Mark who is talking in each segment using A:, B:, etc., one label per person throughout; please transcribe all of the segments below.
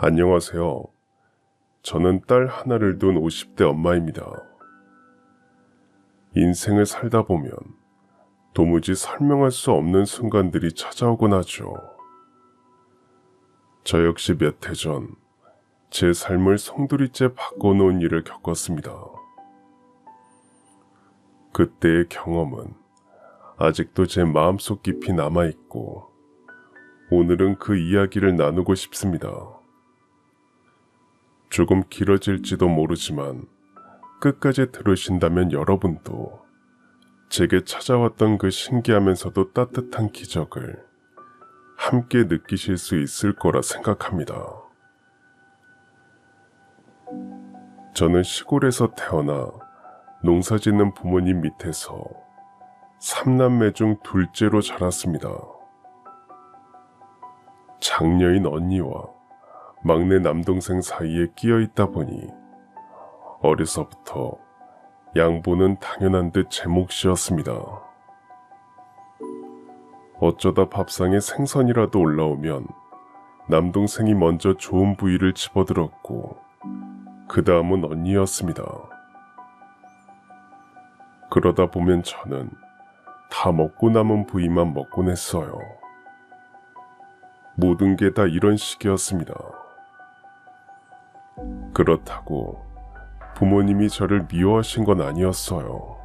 A: 안녕하세요. 저는 딸 하나를 둔 50대 엄마입니다. 인생을 살다 보면 도무지 설명할 수 없는 순간들이 찾아오곤 하죠. 저 역시 몇 해 전 제 삶을 송두리째 바꿔놓은 일을 겪었습니다. 그때의 경험은 아직도 제 마음속 깊이 남아있고 오늘은 그 이야기를 나누고 싶습니다. 조금 길어질지도 모르지만 끝까지 들으신다면 여러분도 제게 찾아왔던 그 신기하면서도 따뜻한 기적을 함께 느끼실 수 있을 거라 생각합니다. 저는 시골에서 태어나 농사짓는 부모님 밑에서 3남매 중 둘째로 자랐습니다. 장녀인 언니와 막내 남동생 사이에 끼어 있다 보니 어려서부터 양보는 당연한 듯 제 몫이었습니다. 어쩌다 밥상에 생선이라도 올라오면 남동생이 먼저 좋은 부위를 집어들었고 그 다음은 언니였습니다. 그러다 보면 저는 다 먹고 남은 부위만 먹곤 했어요. 모든 게 다 이런 식이었습니다. 그렇다고 부모님이 저를 미워하신 건 아니었어요.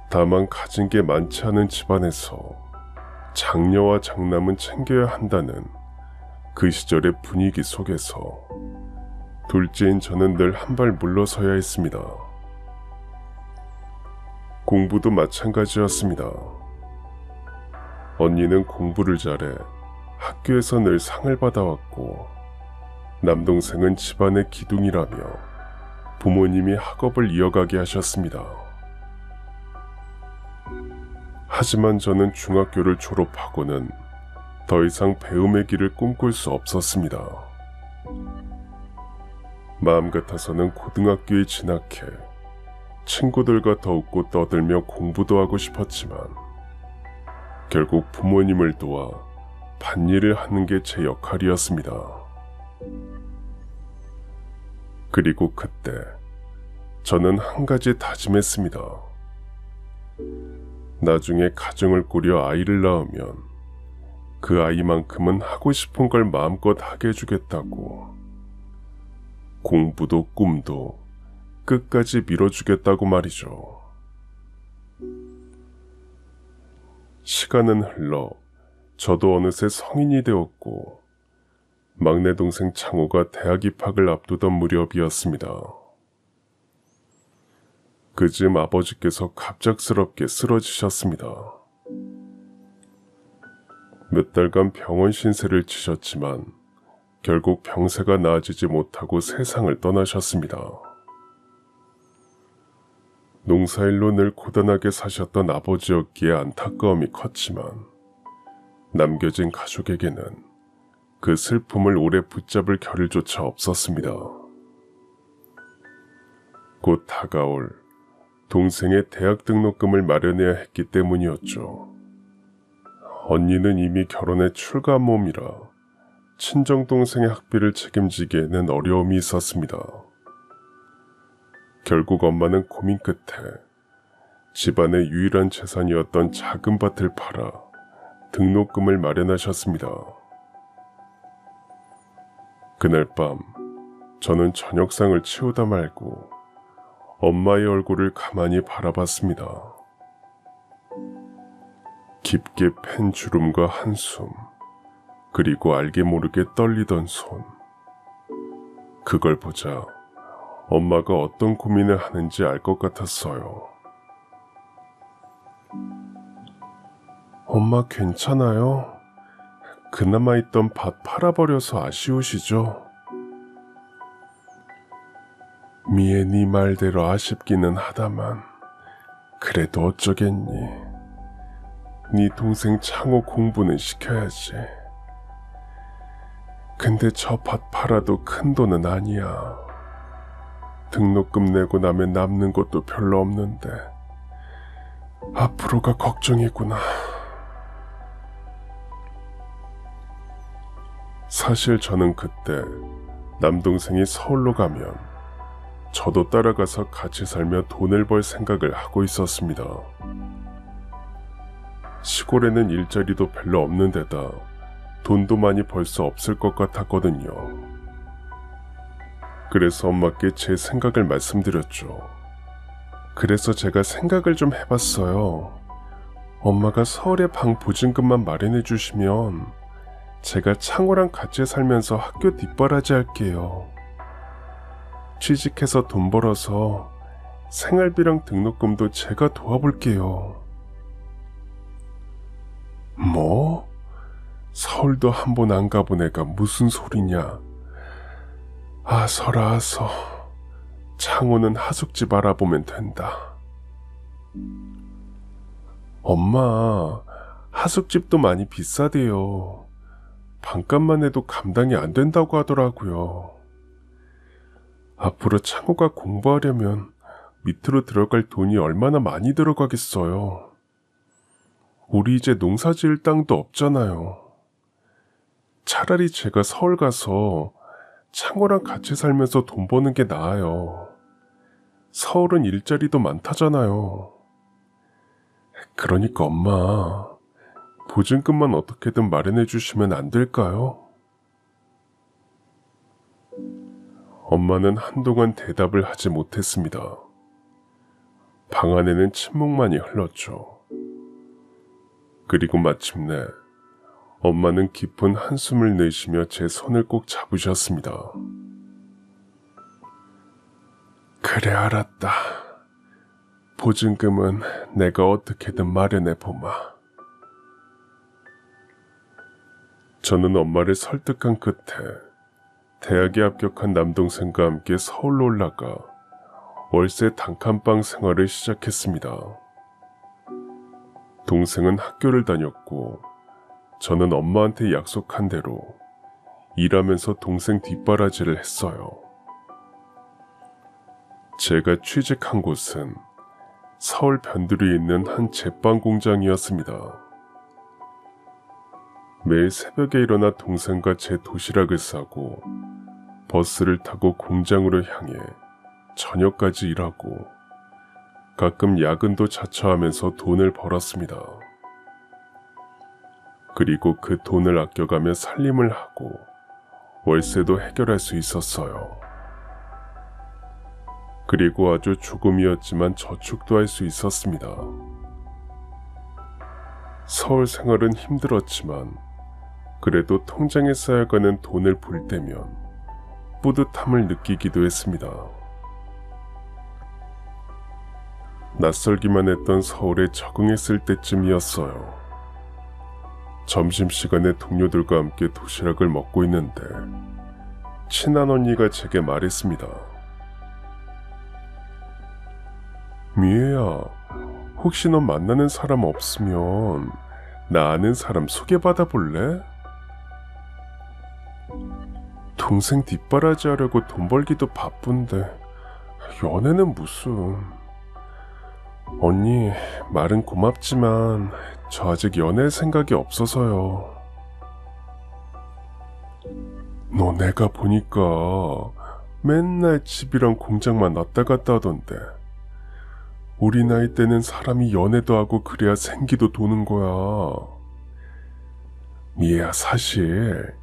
A: 다만 가진 게 많지 않은 집안에서 장녀와 장남은 챙겨야 한다는 그 시절의 분위기 속에서 둘째인 저는 늘 한 발 물러서야 했습니다. 공부도 마찬가지였습니다. 언니는 공부를 잘해 학교에서 늘 상을 받아왔고 남동생은 집안의 기둥이라며 부모님이 학업을 이어가게 하셨습니다. 하지만 저는 중학교를 졸업하고는 더 이상 배움의 길을 꿈꿀 수 없었습니다. 마음 같아서는 고등학교에 진학해 친구들과 더 웃고 떠들며 공부도 하고 싶었지만 결국 부모님을 도와 밭일을 하는 게 제 역할이었습니다. 그리고 그때 저는 한 가지 다짐했습니다. 나중에 가정을 꾸려 아이를 낳으면 그 아이만큼은 하고 싶은 걸 마음껏 하게 해주겠다고. 공부도 꿈도 끝까지 밀어주겠다고 말이죠. 시간은 흘러 저도 어느새 성인이 되었고 막내 동생 창호가 대학 입학을 앞두던 무렵이었습니다. 그즈음 아버지께서 갑작스럽게 쓰러지셨습니다. 몇 달간 병원 신세를 지셨지만 결국 병세가 나아지지 못하고 세상을 떠나셨습니다. 농사일로 늘 고단하게 사셨던 아버지였기에 안타까움이 컸지만 남겨진 가족에게는 그 슬픔을 오래 붙잡을 겨를조차 없었습니다. 곧 다가올 동생의 대학 등록금을 마련해야 했기 때문이었죠. 언니는 이미 결혼에 출가한 몸이라 친정동생의 학비를 책임지기에는 어려움이 있었습니다. 결국 엄마는 고민 끝에 집안의 유일한 재산이었던 작은 밭을 팔아 등록금을 마련하셨습니다. 그날 밤 저는 저녁상을 치우다 말고 엄마의 얼굴을 가만히 바라봤습니다. 깊게 팬 주름과 한숨, 그리고 알게 모르게 떨리던 손. 그걸 보자 엄마가 어떤 고민을 하는지 알 것 같았어요. 엄마 괜찮아요? 그나마 있던 밭 팔아버려서 아쉬우시죠? 미애 네 말대로 아쉽기는 하다만 그래도 어쩌겠니. 네 동생 창호 공부는 시켜야지. 근데 저 밭 팔아도 큰 돈은 아니야. 등록금 내고 나면 남는 것도 별로 없는데 앞으로가 걱정이구나. 사실 저는 그때 남동생이 서울로 가면 저도 따라가서 같이 살며 돈을 벌 생각을 하고 있었습니다. 시골에는 일자리도 별로 없는 데다 돈도 많이 벌 수 없을 것 같았거든요. 그래서 엄마께 제 생각을 말씀드렸죠. 그래서 제가 생각을 좀 해봤어요. 엄마가 서울에 방 보증금만 마련해 주시면 제가 창호랑 같이 살면서 학교 뒷바라지 할게요. 취직해서 돈 벌어서 생활비랑 등록금도 제가 도와볼게요. 뭐? 서울도 한 번 안 가본 애가 무슨 소리냐? 아, 설아서 창호는 하숙집 알아보면 된다. 엄마, 하숙집도 많이 비싸대요. 반값만 해도 감당이 안 된다고 하더라고요. 앞으로 창호가 공부하려면 밑으로 들어갈 돈이 얼마나 많이 들어가겠어요. 우리 이제 농사 지을 땅도 없잖아요. 차라리 제가 서울 가서 창호랑 같이 살면서 돈 버는 게 나아요. 서울은 일자리도 많다잖아요. 그러니까 엄마, 보증금만 어떻게든 마련해 주시면 안 될까요? 엄마는 한동안 대답을 하지 못했습니다. 방 안에는 침묵만이 흘렀죠. 그리고 마침내 엄마는 깊은 한숨을 내쉬며 제 손을 꼭 잡으셨습니다. 그래, 알았다. 보증금은 내가 어떻게든 마련해 보마. 저는 엄마를 설득한 끝에 대학에 합격한 남동생과 함께 서울로 올라가 월세 단칸방 생활을 시작했습니다. 동생은 학교를 다녔고 저는 엄마한테 약속한 대로 일하면서 동생 뒷바라지를 했어요. 제가 취직한 곳은 서울 변두리에 있는 한 제빵 공장이었습니다. 매일 새벽에 일어나 동생과 제 도시락을 싸고 버스를 타고 공장으로 향해 저녁까지 일하고 가끔 야근도 자처하면서 돈을 벌었습니다. 그리고 그 돈을 아껴가며 살림을 하고 월세도 해결할 수 있었어요. 그리고 아주 조금이었지만 저축도 할 수 있었습니다. 서울 생활은 힘들었지만 그래도 통장에 쌓여가는 돈을 볼 때면 뿌듯함을 느끼기도 했습니다. 낯설기만 했던 서울에 적응했을 때쯤이었어요. 점심시간에 동료들과 함께 도시락을 먹고 있는데 친한 언니가 제게 말했습니다. 미애야, 혹시 너 만나는 사람 없으면 나 아는 사람 소개받아 볼래? 동생 뒷바라지 하려고 돈 벌기도 바쁜데 연애는 무슨... 언니, 말은 고맙지만 저 아직 연애할 생각이 없어서요. 너 내가 보니까 맨날 집이랑 공장만 왔다 갔다 하던데 우리 나이 때는 사람이 연애도 하고 그래야 생기도 도는 거야. 미애야, 사실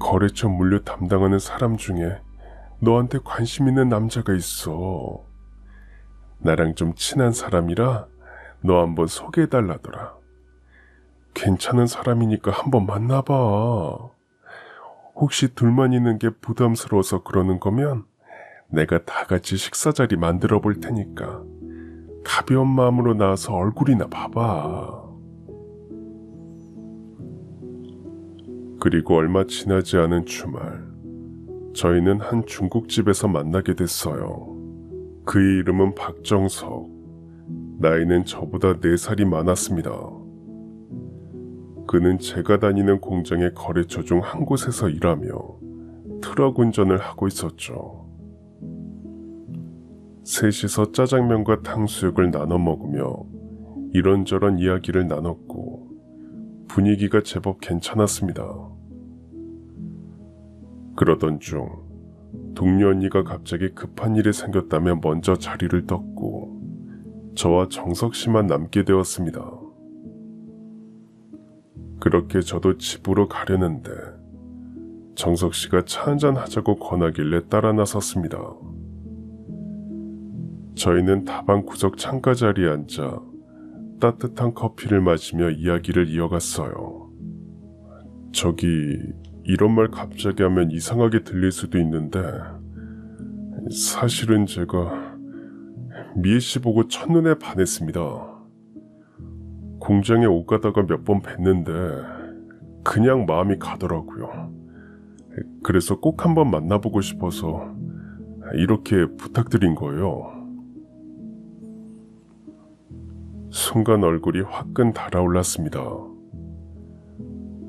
A: 거래처 물류 담당하는 사람 중에 너한테 관심 있는 남자가 있어. 나랑 좀 친한 사람이라 너 한번 소개해달라더라. 괜찮은 사람이니까 한번 만나봐. 혹시 둘만 있는 게 부담스러워서 그러는 거면 내가 다 같이 식사 자리 만들어 볼 테니까 가벼운 마음으로 나와서 얼굴이나 봐봐. 그리고 얼마 지나지 않은 주말, 저희는 한 중국집에서 만나게 됐어요. 그의 이름은 박정석. 나이는 저보다 4살이 많았습니다. 그는 제가 다니는 공장의 거래처 중 한 곳에서 일하며 트럭 운전을 하고 있었죠. 셋이서 짜장면과 탕수육을 나눠 먹으며 이런저런 이야기를 나눴고 분위기가 제법 괜찮았습니다. 그러던 중 동료 언니가 갑자기 급한 일이 생겼다며 먼저 자리를 떴고 저와 정석 씨만 남게 되었습니다. 그렇게 저도 집으로 가려는데 정석 씨가 차 한잔 하자고 권하길래 따라 나섰습니다. 저희는 다방 구석 창가 자리에 앉아 따뜻한 커피를 마시며 이야기를 이어갔어요. 저기 이런 말 갑자기 하면 이상하게 들릴 수도 있는데 사실은 제가 미애 씨 보고 첫눈에 반했습니다. 공장에 오가다가 몇 번 뵀는데 그냥 마음이 가더라고요. 그래서 꼭 한번 만나보고 싶어서 이렇게 부탁드린 거예요. 순간 얼굴이 화끈 달아올랐습니다.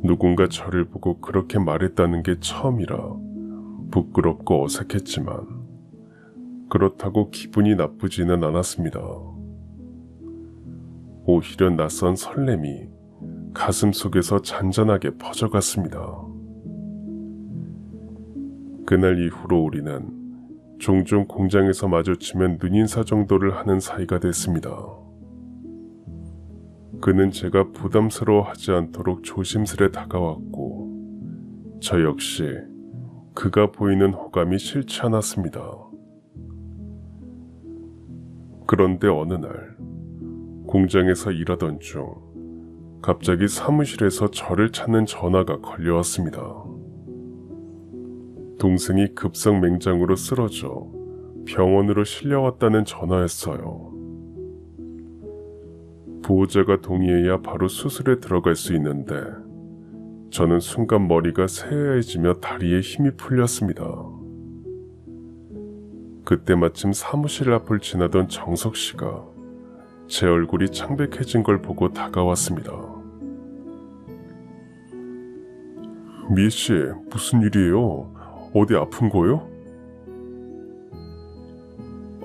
A: 누군가 저를 보고 그렇게 말했다는 게 처음이라 부끄럽고 어색했지만 그렇다고 기분이 나쁘지는 않았습니다. 오히려 낯선 설렘이 가슴 속에서 잔잔하게 퍼져갔습니다. 그날 이후로 우리는 종종 공장에서 마주치면 눈인사 정도를 하는 사이가 됐습니다. 그는 제가 부담스러워하지 않도록 조심스레 다가왔고 저 역시 그가 보이는 호감이 싫지 않았습니다. 그런데 어느 날 공장에서 일하던 중 갑자기 사무실에서 저를 찾는 전화가 걸려왔습니다. 동생이 급성 맹장으로 쓰러져 병원으로 실려왔다는 전화였어요. 보호자가 동의해야 바로 수술에 들어갈 수 있는데 저는 순간 머리가 새하얘지며 다리에 힘이 풀렸습니다. 그때 마침 사무실 앞을 지나던 정석 씨가 제 얼굴이 창백해진 걸 보고 다가왔습니다. 미애 씨, 무슨 일이에요? 어디 아픈 거요?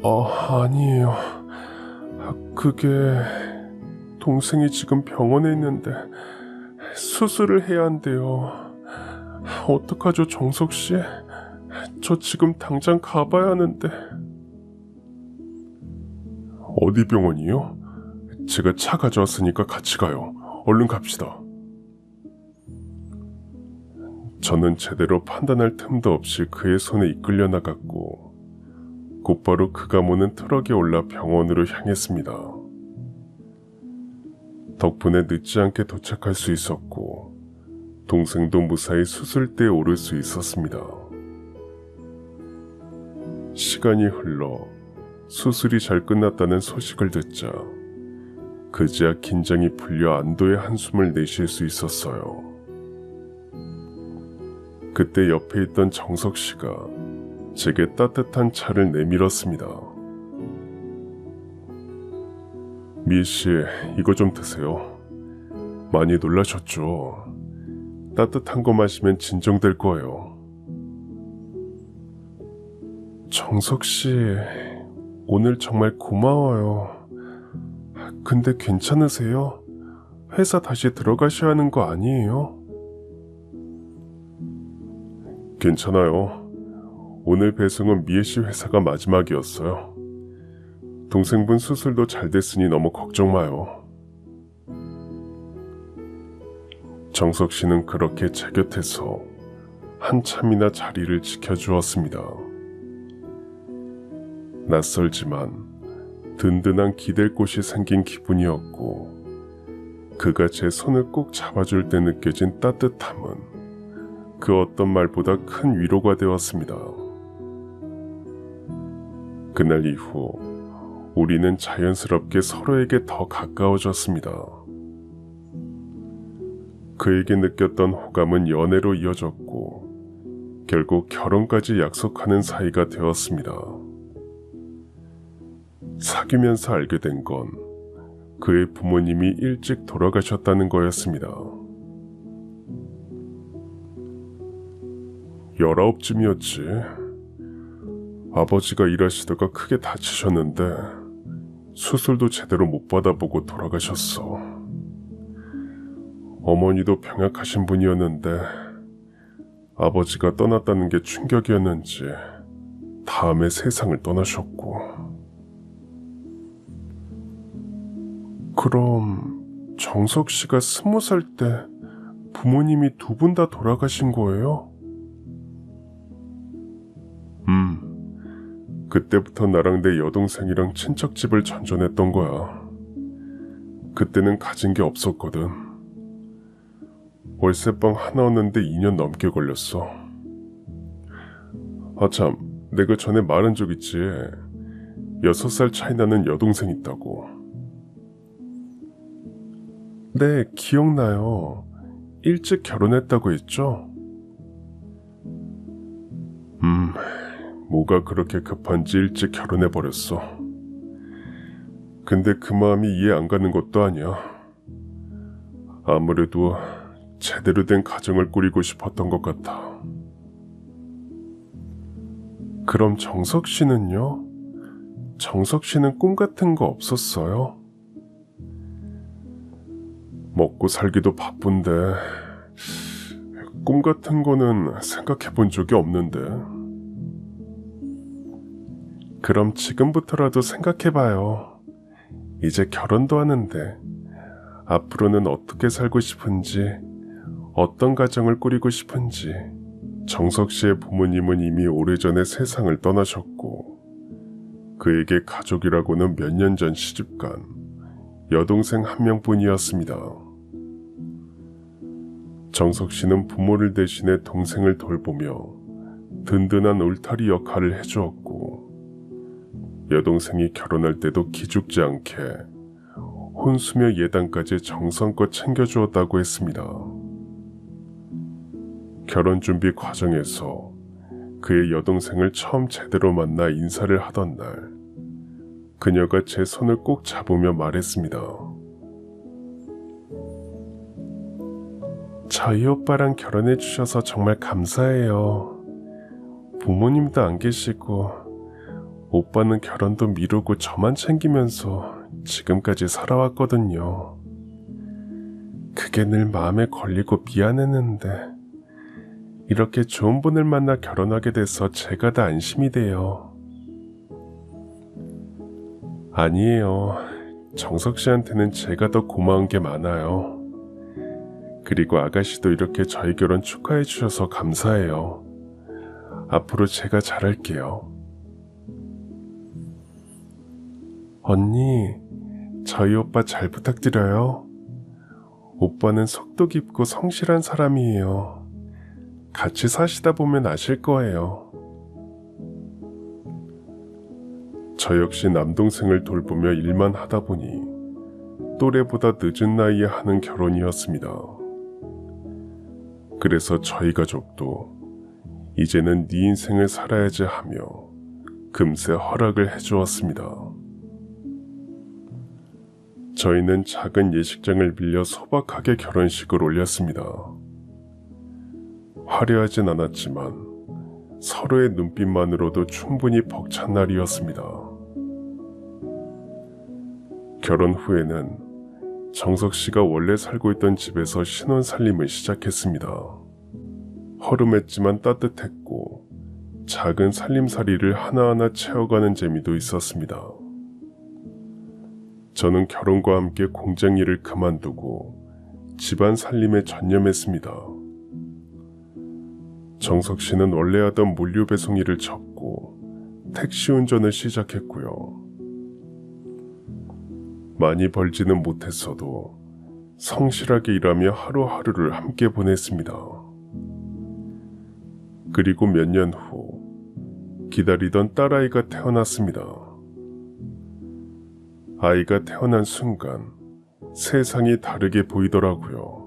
A: 아니에요. 그게 동생이 지금 병원에 있는데 수술을 해야 한대요. 어떡하죠, 정석 씨? 저 지금 당장 가봐야 하는데. 어디 병원이요? 제가 차 가져왔으니까 같이 가요. 얼른 갑시다. 저는 제대로 판단할 틈도 없이 그의 손에 이끌려 나갔고 곧바로 그가 모는 트럭에 올라 병원으로 향했습니다. 덕분에 늦지 않게 도착할 수 있었고 동생도 무사히 수술대에 오를 수 있었습니다. 시간이 흘러 수술이 잘 끝났다는 소식을 듣자 그제야 긴장이 풀려 안도의 한숨을 내쉴 수 있었어요. 그때 옆에 있던 정석 씨가 제게 따뜻한 차를 내밀었습니다. 미애 씨, 이거 좀 드세요. 많이 놀라셨죠? 따뜻한 거 마시면 진정될 거예요. 정석 씨, 오늘 정말 고마워요. 근데 괜찮으세요? 회사 다시 들어가셔야 하는 거 아니에요? 괜찮아요. 오늘 배송은 미애 씨 회사가 마지막이었어요. 동생분 수술도 잘 됐으니 너무 걱정 마요. 정석 씨는 그렇게 제 곁에서 한참이나 자리를 지켜주었습니다. 낯설지만 든든한 기댈 곳이 생긴 기분이었고 그가 제 손을 꼭 잡아줄 때 느껴진 따뜻함은 그 어떤 말보다 큰 위로가 되었습니다. 그날 이후 우리는 자연스럽게 서로에게 더 가까워졌습니다. 그에게 느꼈던 호감은 연애로 이어졌고 결국 결혼까지 약속하는 사이가 되었습니다. 사귀면서 알게 된 건 그의 부모님이 일찍 돌아가셨다는 거였습니다. 19쯤이었지. 아버지가 일하시다가 크게 다치셨는데 수술도 제대로 못 받아보고 돌아가셨어. 어머니도 병약하신 분이었는데 아버지가 떠났다는 게 충격이었는지 다음에 세상을 떠나셨고. 그럼 정석 씨가 20살 때 부모님이 두 분 다 돌아가신 거예요? 그때부터 나랑 내 여동생이랑 친척집을 전전했던 거야. 그때는 가진 게 없었거든. 월세방 하나 얻는데 2년 넘게 걸렸어. 아참, 내가 전에 말한 적 있지. 6살 차이 나는 여동생 있다고. 네, 기억나요. 일찍 결혼했다고 했죠? 뭐가 그렇게 급한지 일찍 결혼해버렸어. 근데 그 마음이 이해 안 가는 것도 아니야. 아무래도 제대로 된 가정을 꾸리고 싶었던 것 같아. 그럼 정석 씨는요? 정석 씨는 꿈 같은 거 없었어요? 먹고 살기도 바쁜데 꿈 같은 거는 생각해 본 적이 없는데. 그럼 지금부터라도 생각해봐요. 이제 결혼도 하는데 앞으로는 어떻게 살고 싶은지, 어떤 가정을 꾸리고 싶은지. 정석 씨의 부모님은 이미 오래전에 세상을 떠나셨고 그에게 가족이라고는 몇 년 전 시집간 여동생 한 명뿐이었습니다. 정석 씨는 부모를 대신해 동생을 돌보며 든든한 울타리 역할을 해주었고 여동생이 결혼할 때도 기죽지 않게 혼수며 예단까지 정성껏 챙겨주었다고 했습니다. 결혼 준비 과정에서 그의 여동생을 처음 제대로 만나 인사를 하던 날, 그녀가 제 손을 꼭 잡으며 말했습니다. 저희 오빠랑 결혼해 주셔서 정말 감사해요. 부모님도 안 계시고 오빠는 결혼도 미루고 저만 챙기면서 지금까지 살아왔거든요. 그게 늘 마음에 걸리고 미안했는데 이렇게 좋은 분을 만나 결혼하게 돼서 제가 다 안심이 돼요. 아니에요. 정석 씨한테는 제가 더 고마운 게 많아요. 그리고 아가씨도 이렇게 저희 결혼 축하해 주셔서 감사해요. 앞으로 제가 잘할게요. 언니, 저희 오빠 잘 부탁드려요. 오빠는 속도 깊고 성실한 사람이에요. 같이 사시다 보면 아실 거예요. 저 역시 남동생을 돌보며 일만 하다 보니 또래보다 늦은 나이에 하는 결혼이었습니다. 그래서 저희 가족도 이제는 네 인생을 살아야지 하며 금세 허락을 해주었습니다. 저희는 작은 예식장을 빌려 소박하게 결혼식을 올렸습니다. 화려하진 않았지만 서로의 눈빛만으로도 충분히 벅찬 날이었습니다. 결혼 후에는 정석 씨가 원래 살고 있던 집에서 신혼 살림을 시작했습니다. 허름했지만 따뜻했고 작은 살림살이를 하나하나 채워가는 재미도 있었습니다. 저는 결혼과 함께 공장 일을 그만두고 집안 살림에 전념했습니다. 정석 씨는 원래 하던 물류 배송 일을 접고 택시 운전을 시작했고요. 많이 벌지는 못했어도 성실하게 일하며 하루하루를 함께 보냈습니다. 그리고 몇 년 후 기다리던 딸아이가 태어났습니다. 아이가 태어난 순간 세상이 다르게 보이더라고요.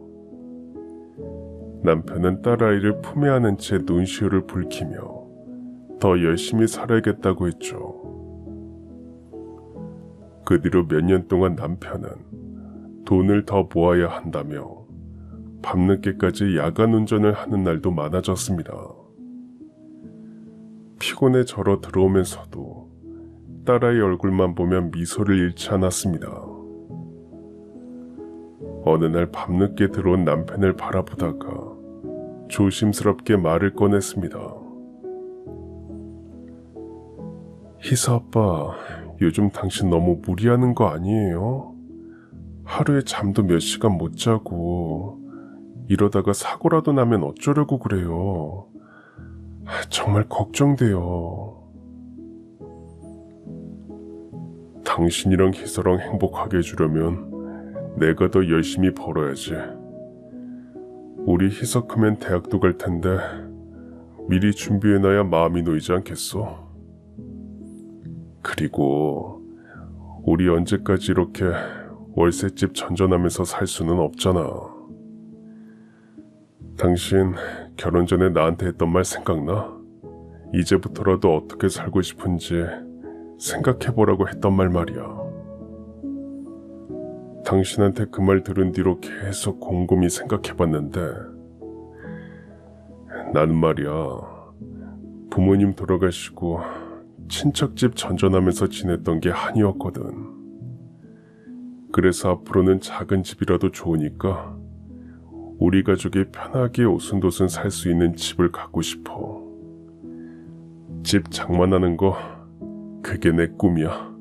A: 남편은 딸아이를 품에 안은 채 눈시울을 붉히며 더 열심히 살아야겠다고 했죠. 그 뒤로 몇 년 동안 남편은 돈을 더 모아야 한다며 밤늦게까지 야간 운전을 하는 날도 많아졌습니다. 피곤해 절어 들어오면서도 딸아이 얼굴만 보면 미소를 잃지 않았습니다. 어느 날 밤늦게 들어온 남편을 바라보다가 조심스럽게 말을 꺼냈습니다. 희서 아빠, 요즘 당신 너무 무리하는 거 아니에요? 하루에 잠도 몇 시간 못 자고 이러다가 사고라도 나면 어쩌려고 그래요. 정말 걱정돼요. 당신이랑 희서랑 행복하게 해주려면 내가 더 열심히 벌어야지. 우리 희서 크면 대학도 갈 텐데 미리 준비해놔야 마음이 놓이지 않겠어? 그리고 우리 언제까지 이렇게 월세집 전전하면서 살 수는 없잖아. 당신 결혼 전에 나한테 했던 말 생각나? 이제부터라도 어떻게 살고 싶은지 생각해보라고 했던 말 말이야. 당신한테 그 말 들은 뒤로 계속 곰곰이 생각해봤는데 나는 말이야, 부모님 돌아가시고 친척집 전전하면서 지냈던 게 한이었거든. 그래서 앞으로는 작은 집이라도 좋으니까 우리 가족이 편하게 오순도순 살 수 있는 집을 갖고 싶어. 집 장만하는 거, 그게 내 꿈이야.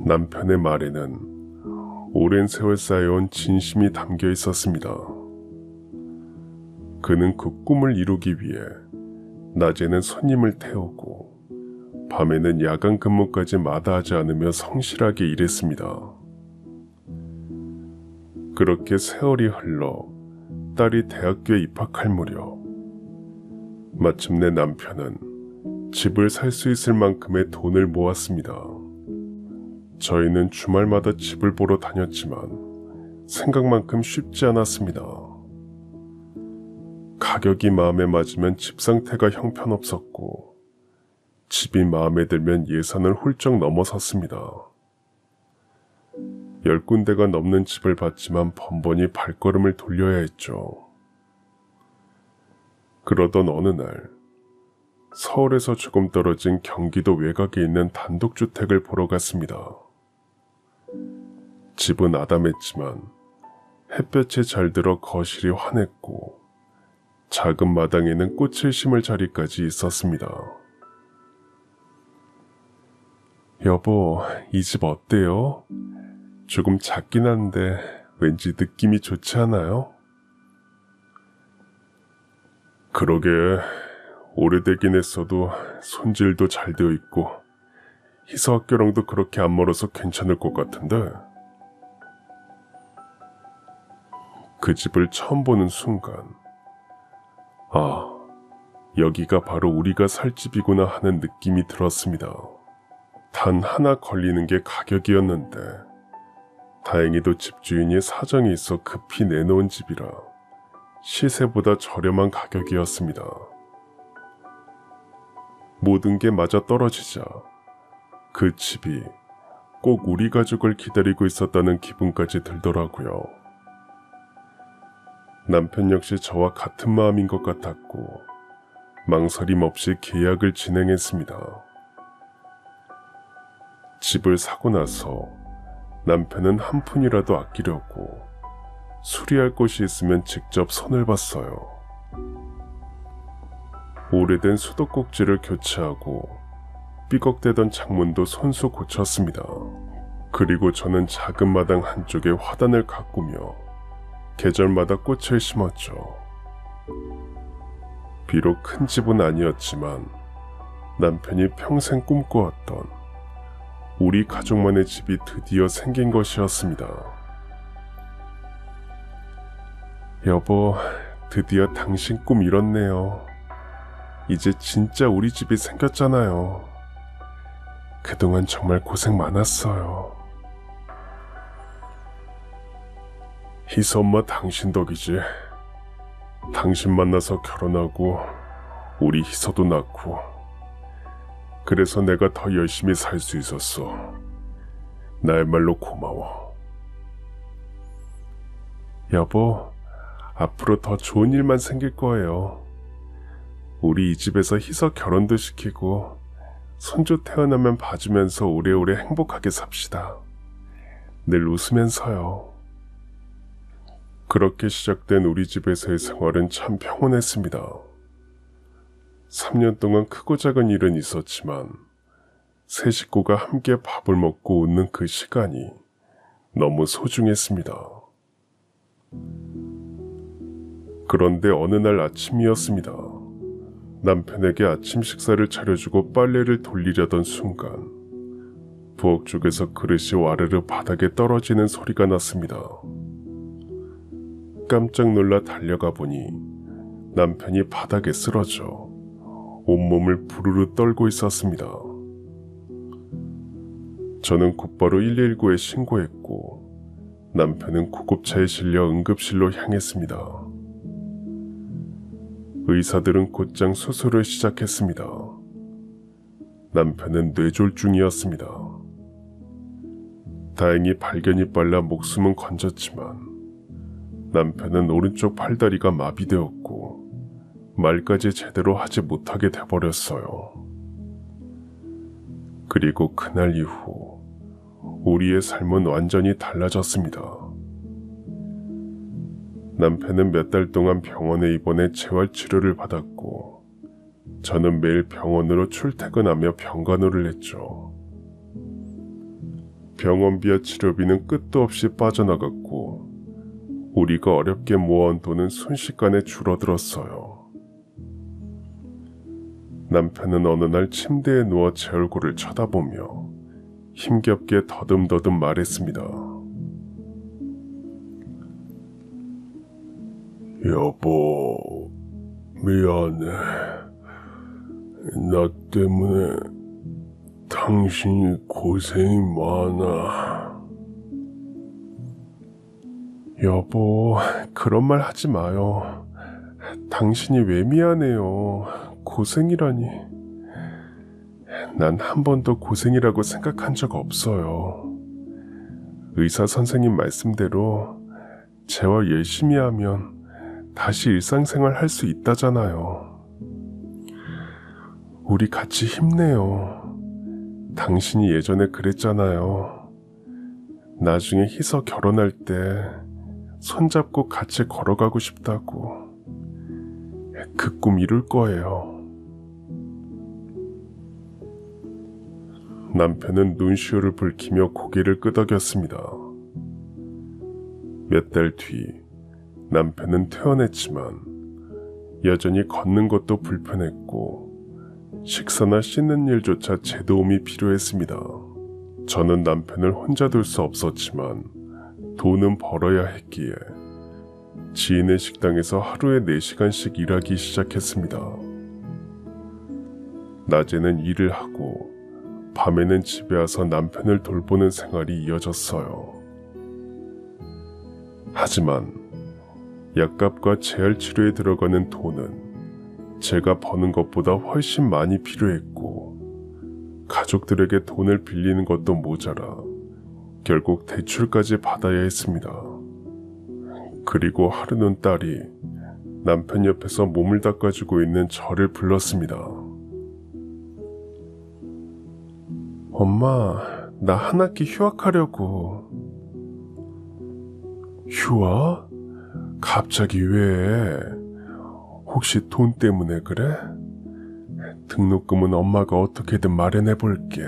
A: 남편의 말에는 오랜 세월 쌓여온 진심이 담겨 있었습니다. 그는 그 꿈을 이루기 위해 낮에는 손님을 태우고 밤에는 야간 근무까지 마다하지 않으며 성실하게 일했습니다. 그렇게 세월이 흘러 딸이 대학교에 입학할 무렵 마침내 남편은 집을 살 수 있을 만큼의 돈을 모았습니다. 저희는 주말마다 집을 보러 다녔지만 생각만큼 쉽지 않았습니다. 가격이 마음에 맞으면 집 상태가 형편없었고 집이 마음에 들면 예산을 훌쩍 넘어섰습니다. 10군데가 넘는 집을 봤지만 번번이 발걸음을 돌려야 했죠. 그러던 어느 날 서울에서 조금 떨어진 경기도 외곽에 있는 단독주택을 보러 갔습니다. 집은 아담했지만 햇볕에 잘 들어 거실이 환했고 작은 마당에는 꽃을 심을 자리까지 있었습니다. 여보, 이 집 어때요? 조금 작긴 한데 왠지 느낌이 좋지 않아요? 그러게, 오래되긴 했어도 손질도 잘 되어 있고 희서 학교랑도 그렇게 안 멀어서 괜찮을 것 같은데. 그 집을 처음 보는 순간, 아, 여기가 바로 우리가 살 집이구나 하는 느낌이 들었습니다. 단 하나 걸리는 게 가격이었는데 다행히도 집주인이 사정이 있어 급히 내놓은 집이라 시세보다 저렴한 가격이었습니다. 모든 게 맞아 떨어지자 그 집이 꼭 우리 가족을 기다리고 있었다는 기분까지 들더라고요. 남편 역시 저와 같은 마음인 것 같았고 망설임 없이 계약을 진행했습니다. 집을 사고 나서 남편은 한 푼이라도 아끼려고 수리할 곳이 있으면 직접 손을 봤어요. 오래된 수도꼭지를 교체하고 삐걱대던 창문도 손수 고쳤습니다. 그리고 저는 작은 마당 한쪽에 화단을 가꾸며 계절마다 꽃을 심었죠. 비록 큰 집은 아니었지만 남편이 평생 꿈꿔왔던 우리 가족만의 집이 드디어 생긴 것이었습니다. 여보, 드디어 당신 꿈 이뤘네요. 이제 진짜 우리 집이 생겼잖아요. 그동안 정말 고생 많았어요. 희서 엄마 당신 덕이지. 당신 만나서 결혼하고 우리 희서도 낳고 그래서 내가 더 열심히 살 수 있었어. 나야말로 고마워. 여보, 앞으로 더 좋은 일만 생길 거예요. 우리 이 집에서 희서 결혼도 시키고 손주 태어나면 봐주면서 오래오래 행복하게 삽시다. 늘 웃으면서요. 그렇게 시작된 우리 집에서의 생활은 참 평온했습니다. 3년 동안 크고 작은 일은 있었지만 세 식구가 함께 밥을 먹고 웃는 그 시간이 너무 소중했습니다. 그런데 어느 날 아침이었습니다. 남편에게 아침 식사를 차려주고 빨래를 돌리려던 순간 부엌 쪽에서 그릇이 와르르 바닥에 떨어지는 소리가 났습니다. 깜짝 놀라 달려가 보니 남편이 바닥에 쓰러져 온몸을 부르르 떨고 있었습니다. 저는 곧바로 119에 신고했고 남편은 구급차에 실려 응급실로 향했습니다. 의사들은 곧장 수술을 시작했습니다. 남편은 뇌졸중이었습니다. 다행히 발견이 빨라 목숨은 건졌지만 남편은 오른쪽 팔다리가 마비되었고 말까지 제대로 하지 못하게 돼버렸어요. 그리고 그날 이후 우리의 삶은 완전히 달라졌습니다. 남편은 몇 달 동안 병원에 입원해 재활치료를 받았고 저는 매일 병원으로 출퇴근하며 병간호를 했죠. 병원비와 치료비는 끝도 없이 빠져나갔고 우리가 어렵게 모아온 돈은 순식간에 줄어들었어요. 남편은 어느 날 침대에 누워 제 얼굴을 쳐다보며 힘겹게 더듬더듬 말했습니다. 여보, 미안해. 나 때문에 당신이 고생이 많아. 여보, 그런 말 하지 마요. 당신이 왜 미안해요. 고생이라니. 난 한 번도 고생이라고 생각한 적 없어요. 의사 선생님 말씀대로 재활 열심히 하면 다시 일상생활 할 수 있다잖아요. 우리 같이 힘내요. 당신이 예전에 그랬잖아요. 나중에 희서 결혼할 때 손잡고 같이 걸어가고 싶다고. 그 꿈 이룰 거예요. 남편은 눈시울을 붉히며 고개를 끄덕였습니다. 몇 달 뒤 남편은 퇴원했지만 여전히 걷는 것도 불편했고 식사나 씻는 일조차 제 도움이 필요했습니다. 저는 남편을 혼자 둘 수 없었지만 돈은 벌어야 했기에 지인의 식당에서 하루에 4시간씩 일하기 시작했습니다. 낮에는 일을 하고 밤에는 집에 와서 남편을 돌보는 생활이 이어졌어요. 하지만 약값과 재활치료에 들어가는 돈은 제가 버는 것보다 훨씬 많이 필요했고 가족들에게 돈을 빌리는 것도 모자라 결국 대출까지 받아야 했습니다. 그리고 하루는 딸이 남편 옆에서 몸을 닦아주고 있는 저를 불렀습니다. 엄마, 나 한 학기 휴학하려고. 휴학? 갑자기 왜? 혹시 돈 때문에 그래? 등록금은 엄마가 어떻게든 마련해 볼게.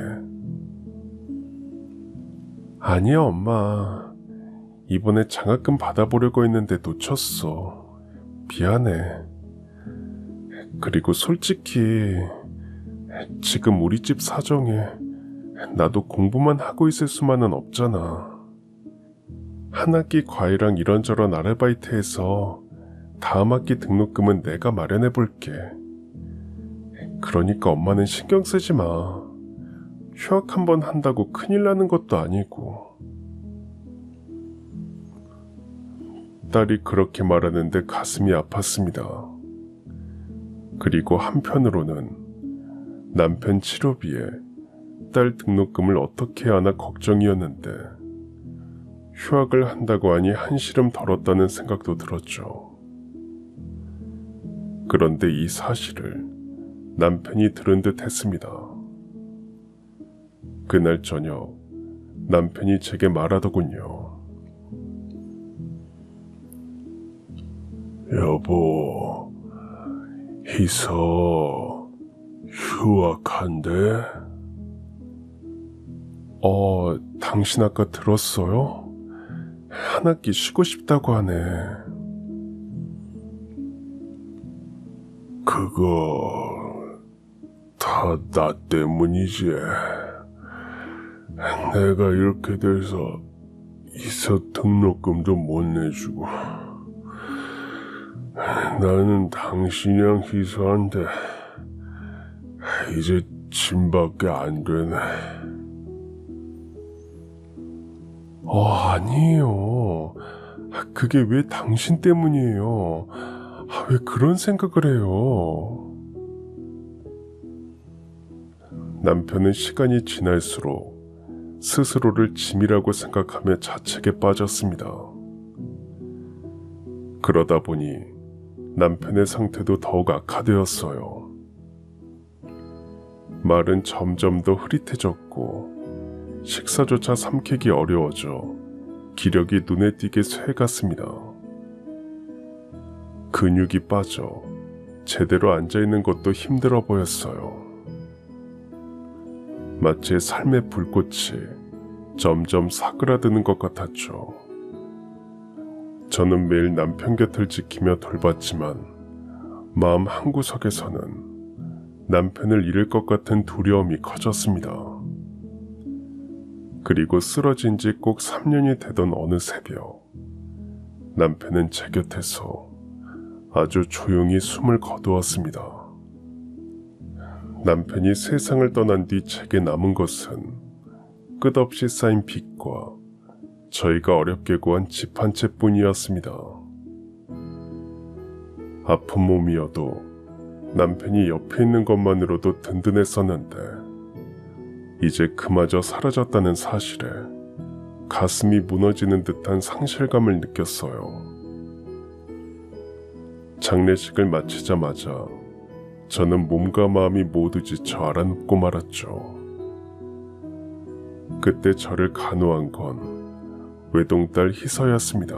A: 아니야, 엄마. 이번에 장학금 받아보려고 했는데 놓쳤어. 미안해. 그리고 솔직히 지금 우리 집 사정에 나도 공부만 하고 있을 수만은 없잖아. 한 학기 과외랑 이런저런 아르바이트해서 다음 학기 등록금은 내가 마련해 볼게. 그러니까 엄마는 신경 쓰지 마. 휴학 한번 한다고 큰일 나는 것도 아니고. 딸이 그렇게 말하는데 가슴이 아팠습니다. 그리고 한편으로는 남편 치료비에 딸 등록금을 어떻게 해야 하나 걱정이었는데 휴학을 한다고 하니 한시름 덜었다는 생각도 들었죠. 그런데 이 사실을 남편이 들은 듯 했습니다. 그날 저녁 남편이 제게 말하더군요. 여보, 희서 휴학한대? 당신 아까 들었어요? 한 학기 쉬고 싶다고 하네. 그거 다 나 때문이지. 내가 이렇게 돼서 희서 등록금도 못 내주고. 나는 당신이랑 희서한테 이제 짐밖에 안 되네. 아니에요. 그게 왜 당신 때문이에요? 왜 그런 생각을 해요? 남편은 시간이 지날수록 스스로를 짐이라고 생각하며 자책에 빠졌습니다. 그러다 보니 남편의 상태도 더욱 악화되었어요. 말은 점점 더 흐릿해졌고 식사조차 삼키기 어려워져 기력이 눈에 띄게 쇠갔습니다. 근육이 빠져 제대로 앉아있는 것도 힘들어 보였어요. 마치 삶의 불꽃이 점점 사그라드는 것 같았죠. 저는 매일 남편 곁을 지키며 돌봤지만 마음 한구석에서는 남편을 잃을 것 같은 두려움이 커졌습니다. 그리고 쓰러진 지 꼭 3년이 되던 어느 새벽, 남편은 제 곁에서 아주 조용히 숨을 거두었습니다. 남편이 세상을 떠난 뒤 제게 남은 것은 끝없이 쌓인 빚과 저희가 어렵게 구한 집 한 채뿐이었습니다. 아픈 몸이어도 남편이 옆에 있는 것만으로도 든든했었는데 이제 그마저 사라졌다는 사실에 가슴이 무너지는 듯한 상실감을 느꼈어요. 장례식을 마치자마자 저는 몸과 마음이 모두 지쳐 알아눕고 말았죠. 그때 저를 간호한 건 외동딸 희서였습니다.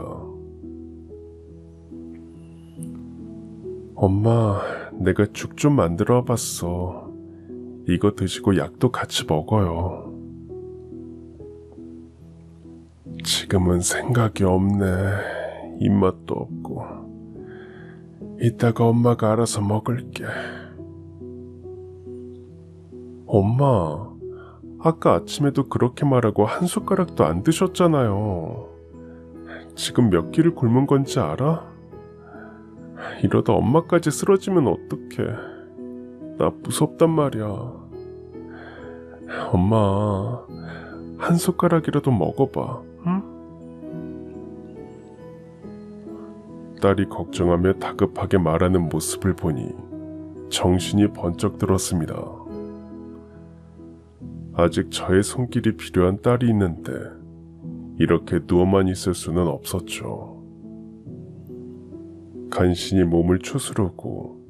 A: 엄마, 내가 죽 좀 만들어 와봤어. 이거 드시고 약도 같이 먹어요. 지금은 생각이 없네. 입맛도 없고. 이따가 엄마가 알아서 먹을게. 엄마, 아까 아침에도 그렇게 말하고 한 숟가락도 안 드셨잖아요. 지금 몇 끼를 굶은 건지 알아? 이러다 엄마까지 쓰러지면 어떡해. 나 무섭단 말이야. 엄마, 한 숟가락이라도 먹어봐, 응? 딸이 걱정하며 다급하게 말하는 모습을 보니 정신이 번쩍 들었습니다. 아직 저의 손길이 필요한 딸이 있는데 이렇게 누워만 있을 수는 없었죠. 간신히 몸을 추스르고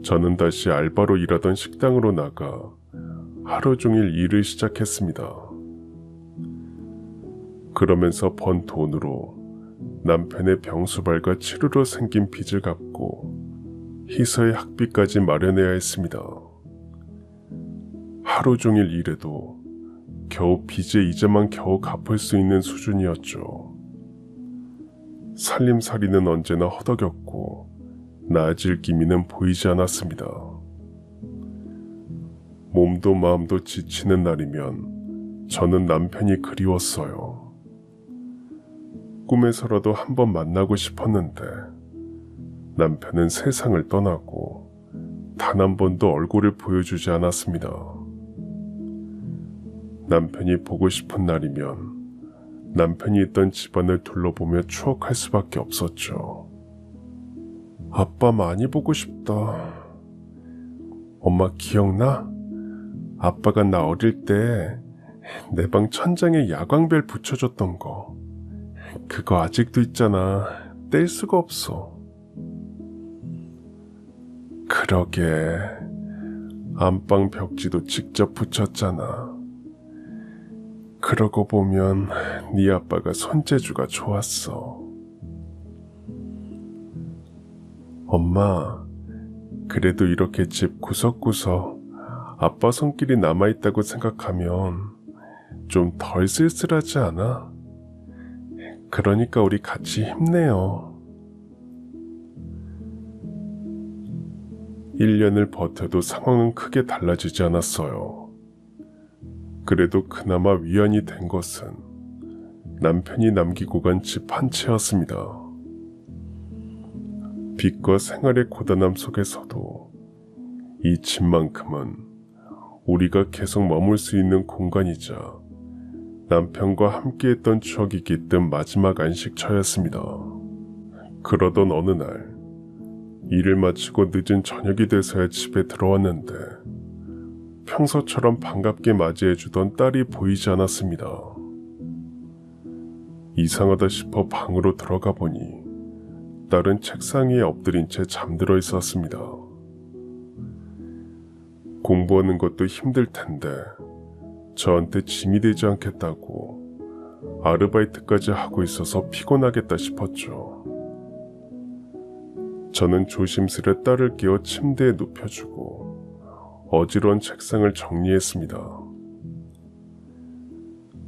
A: 저는 다시 알바로 일하던 식당으로 나가 하루 종일 일을 시작했습니다. 그러면서 번 돈으로 남편의 병수발과 치료로 생긴 빚을 갚고 희서의 학비까지 마련해야 했습니다. 하루 종일 일해도 겨우 빚의 이자만 겨우 갚을 수 있는 수준이었죠. 살림살이는 언제나 허덕였고 나아질 기미는 보이지 않았습니다. 몸도 마음도 지치는 날이면 저는 남편이 그리웠어요. 꿈에서라도 한번 만나고 싶었는데 남편은 세상을 떠나고 단 한 번도 얼굴을 보여주지 않았습니다. 남편이 보고 싶은 날이면 남편이 있던 집안을 둘러보며 추억할 수밖에 없었죠. 아빠 많이 보고 싶다. 엄마 기억나? 아빠가 나 어릴 때 내 방 천장에 야광별 붙여줬던 거. 그거 아직도 있잖아. 뗄 수가 없어. 그러게, 안방 벽지도 직접 붙였잖아. 그러고 보면 네 아빠가 손재주가 좋았어. 엄마, 그래도 이렇게 집 구석구석 아빠 손길이 남아있다고 생각하면 좀 덜 쓸쓸하지 않아? 그러니까 우리 같이 힘내요. 1년을 버텨도 상황은 크게 달라지지 않았어요. 그래도 그나마 위안이 된 것은 남편이 남기고 간 집 한 채였습니다. 빚과 생활의 고단함 속에서도 이 집만큼은 우리가 계속 머물 수 있는 공간이자 남편과 함께했던 추억이 깃든 마지막 안식처였습니다. 그러던 어느 날 일을 마치고 늦은 저녁이 돼서야 집에 들어왔는데 평소처럼 반갑게 맞이해주던 딸이 보이지 않았습니다. 이상하다 싶어 방으로 들어가 보니 딸은 책상 위에 엎드린 채 잠들어 있었습니다. 공부하는 것도 힘들 텐데 저한테 짐이 되지 않겠다고 아르바이트까지 하고 있어서 피곤하겠다 싶었죠. 저는 조심스레 딸을 깨워 침대에 눕혀주고 어지러운 책상을 정리했습니다.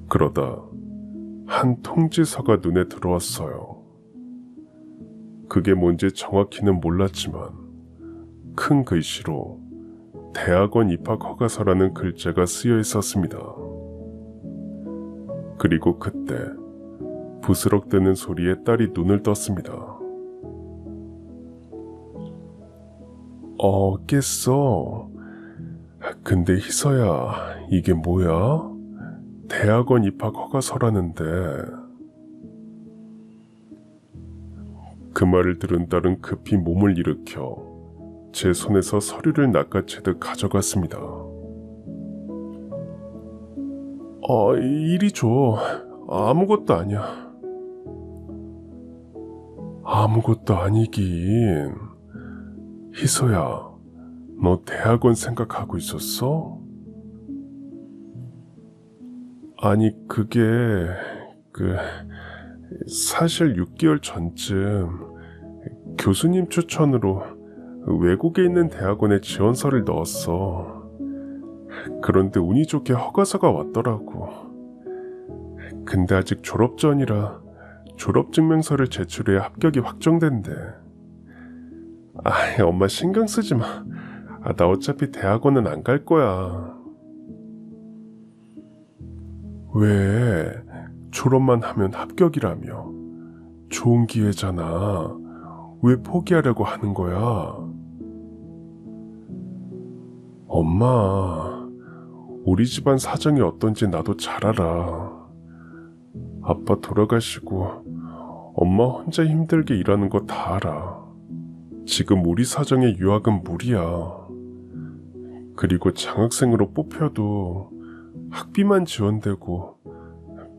A: 그러다 한 통지서가 눈에 들어왔어요. 그게 뭔지 정확히는 몰랐지만 큰 글씨로 대학원 입학 허가서라는 글자가 쓰여 있었습니다. 그리고 그때 부스럭대는 소리에 딸이 눈을 떴습니다. 깼어. 근데 희서야, 이게 뭐야? 대학원 입학 허가서라는데. 그 말을 들은 딸은 급히 몸을 일으켜 제 손에서 서류를 낚아채듯 가져갔습니다. 이리 줘. 아무것도 아니야. 아무것도 아니긴. 희서야, 너 대학원 생각하고 있었어? 아니, 그게 사실 6개월 전쯤 교수님 추천으로 외국에 있는 대학원에 지원서를 넣었어. 그런데 운이 좋게 허가서가 왔더라고. 근데 아직 졸업 전이라 졸업증명서를 제출해야 합격이 확정된대. 엄마 신경 쓰지 마. 나 어차피 대학원은 안 갈 거야. 왜? 졸업만 하면 합격이라며. 좋은 기회잖아. 왜 포기하려고 하는 거야? 엄마, 우리 집안 사정이 어떤지 나도 잘 알아. 아빠 돌아가시고 엄마 혼자 힘들게 일하는 거 다 알아. 지금 우리 사정에 유학은 무리야. 그리고 장학생으로 뽑혀도 학비만 지원되고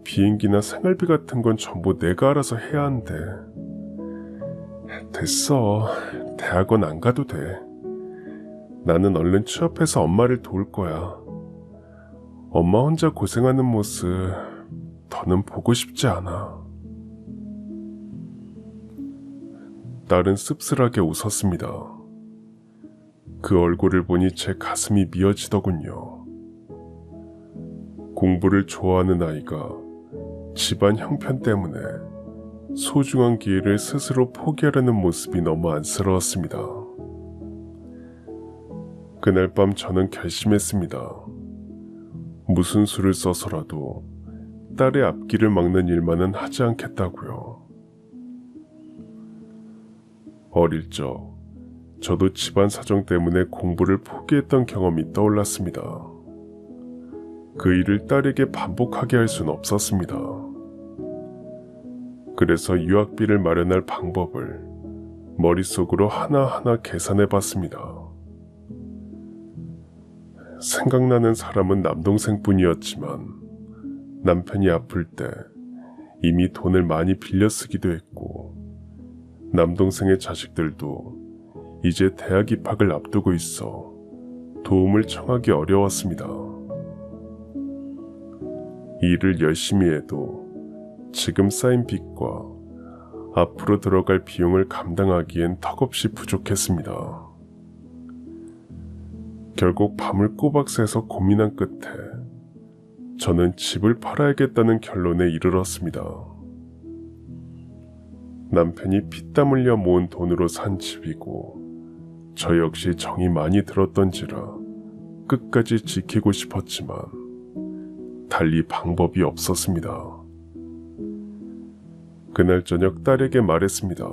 A: 비행기나 생활비 같은 건 전부 내가 알아서 해야 한대. 됐어. 대학원 안 가도 돼. 나는 얼른 취업해서 엄마를 도울 거야. 엄마 혼자 고생하는 모습 더는 보고 싶지 않아. 딸은 씁쓸하게 웃었습니다. 그 얼굴을 보니 제 가슴이 미어지더군요. 공부를 좋아하는 아이가 집안 형편 때문에 소중한 기회를 스스로 포기하려는 모습이 너무 안쓰러웠습니다. 그날 밤 저는 결심했습니다. 무슨 수를 써서라도 딸의 앞길을 막는 일만은 하지 않겠다고요. 어릴 적 저도 집안 사정 때문에 공부를 포기했던 경험이 떠올랐습니다. 그 일을 딸에게 반복하게 할 수는 없었습니다. 그래서 유학비를 마련할 방법을 머릿속으로 하나하나 계산해 봤습니다. 생각나는 사람은 남동생뿐이었지만 남편이 아플 때 이미 돈을 많이 빌려 쓰기도 했고 남동생의 자식들도 이제 대학 입학을 앞두고 있어 도움을 청하기 어려웠습니다. 일을 열심히 해도 지금 쌓인 빚과 앞으로 들어갈 비용을 감당하기엔 턱없이 부족했습니다. 결국 밤을 꼬박 새서 고민한 끝에 저는 집을 팔아야겠다는 결론에 이르렀습니다. 남편이 피땀 흘려 모은 돈으로 산 집이고 저 역시 정이 많이 들었던지라 끝까지 지키고 싶었지만 달리 방법이 없었습니다. 그날 저녁 딸에게 말했습니다.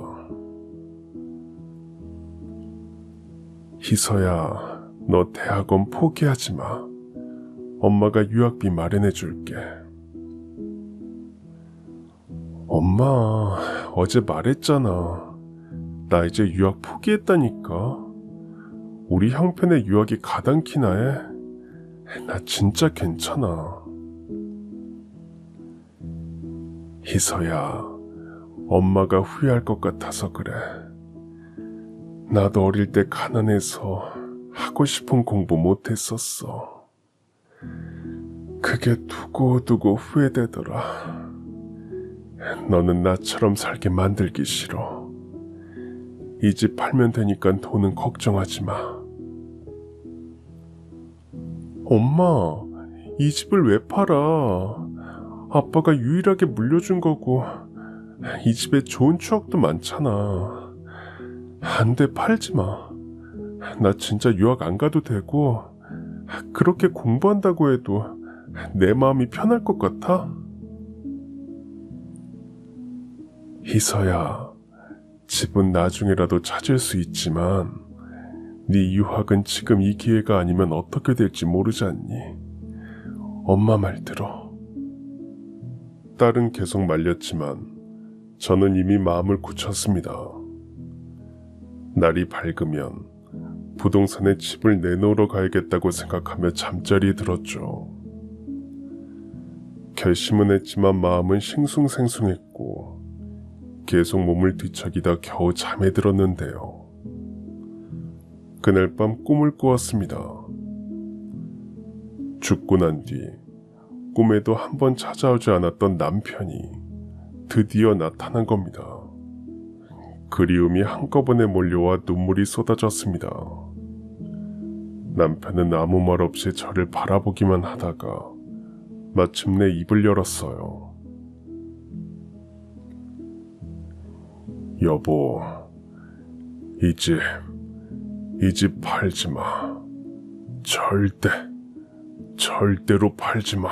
A: 희서야, 너 대학원 포기하지 마. 엄마가 유학비 마련해 줄게. 엄마, 어제 말했잖아. 나 이제 유학 포기했다니까. 우리 형편에 유학이 가당키나 해. 나 진짜 괜찮아. 희서야, 엄마가 후회할 것 같아서 그래. 나도 어릴 때 가난해서 하고 싶은 공부 못했었어. 그게 두고두고 후회되더라. 너는 나처럼 살게 만들기 싫어. 이 집 팔면 되니까 돈은 걱정하지 마. 엄마, 이 집을 왜 팔아? 아빠가 유일하게 물려준 거고 이 집에 좋은 추억도 많잖아. 안 돼, 팔지 마. 나 진짜 유학 안 가도 되고 그렇게 공부한다고 해도 내 마음이 편할 것 같아? 희서야, 집은 나중에라도 찾을 수 있지만 네 유학은 지금 이 기회가 아니면 어떻게 될지 모르지 않니? 엄마 말 들어. 딸은 계속 말렸지만 저는 이미 마음을 굳혔습니다. 날이 밝으면 부동산에 집을 내놓으러 가야겠다고 생각하며 잠자리에 들었죠. 결심은 했지만 마음은 싱숭생숭했고 계속 몸을 뒤척이다 겨우 잠에 들었는데요. 그날 밤 꿈을 꾸었습니다. 죽고 난 뒤 꿈에도 한 번 찾아오지 않았던 남편이 드디어 나타난 겁니다. 그리움이 한꺼번에 몰려와 눈물이 쏟아졌습니다. 남편은 아무 말 없이 저를 바라보기만 하다가 마침내 입을 열었어요. 여보, 이 집 팔지 마. 절대로 팔지 마.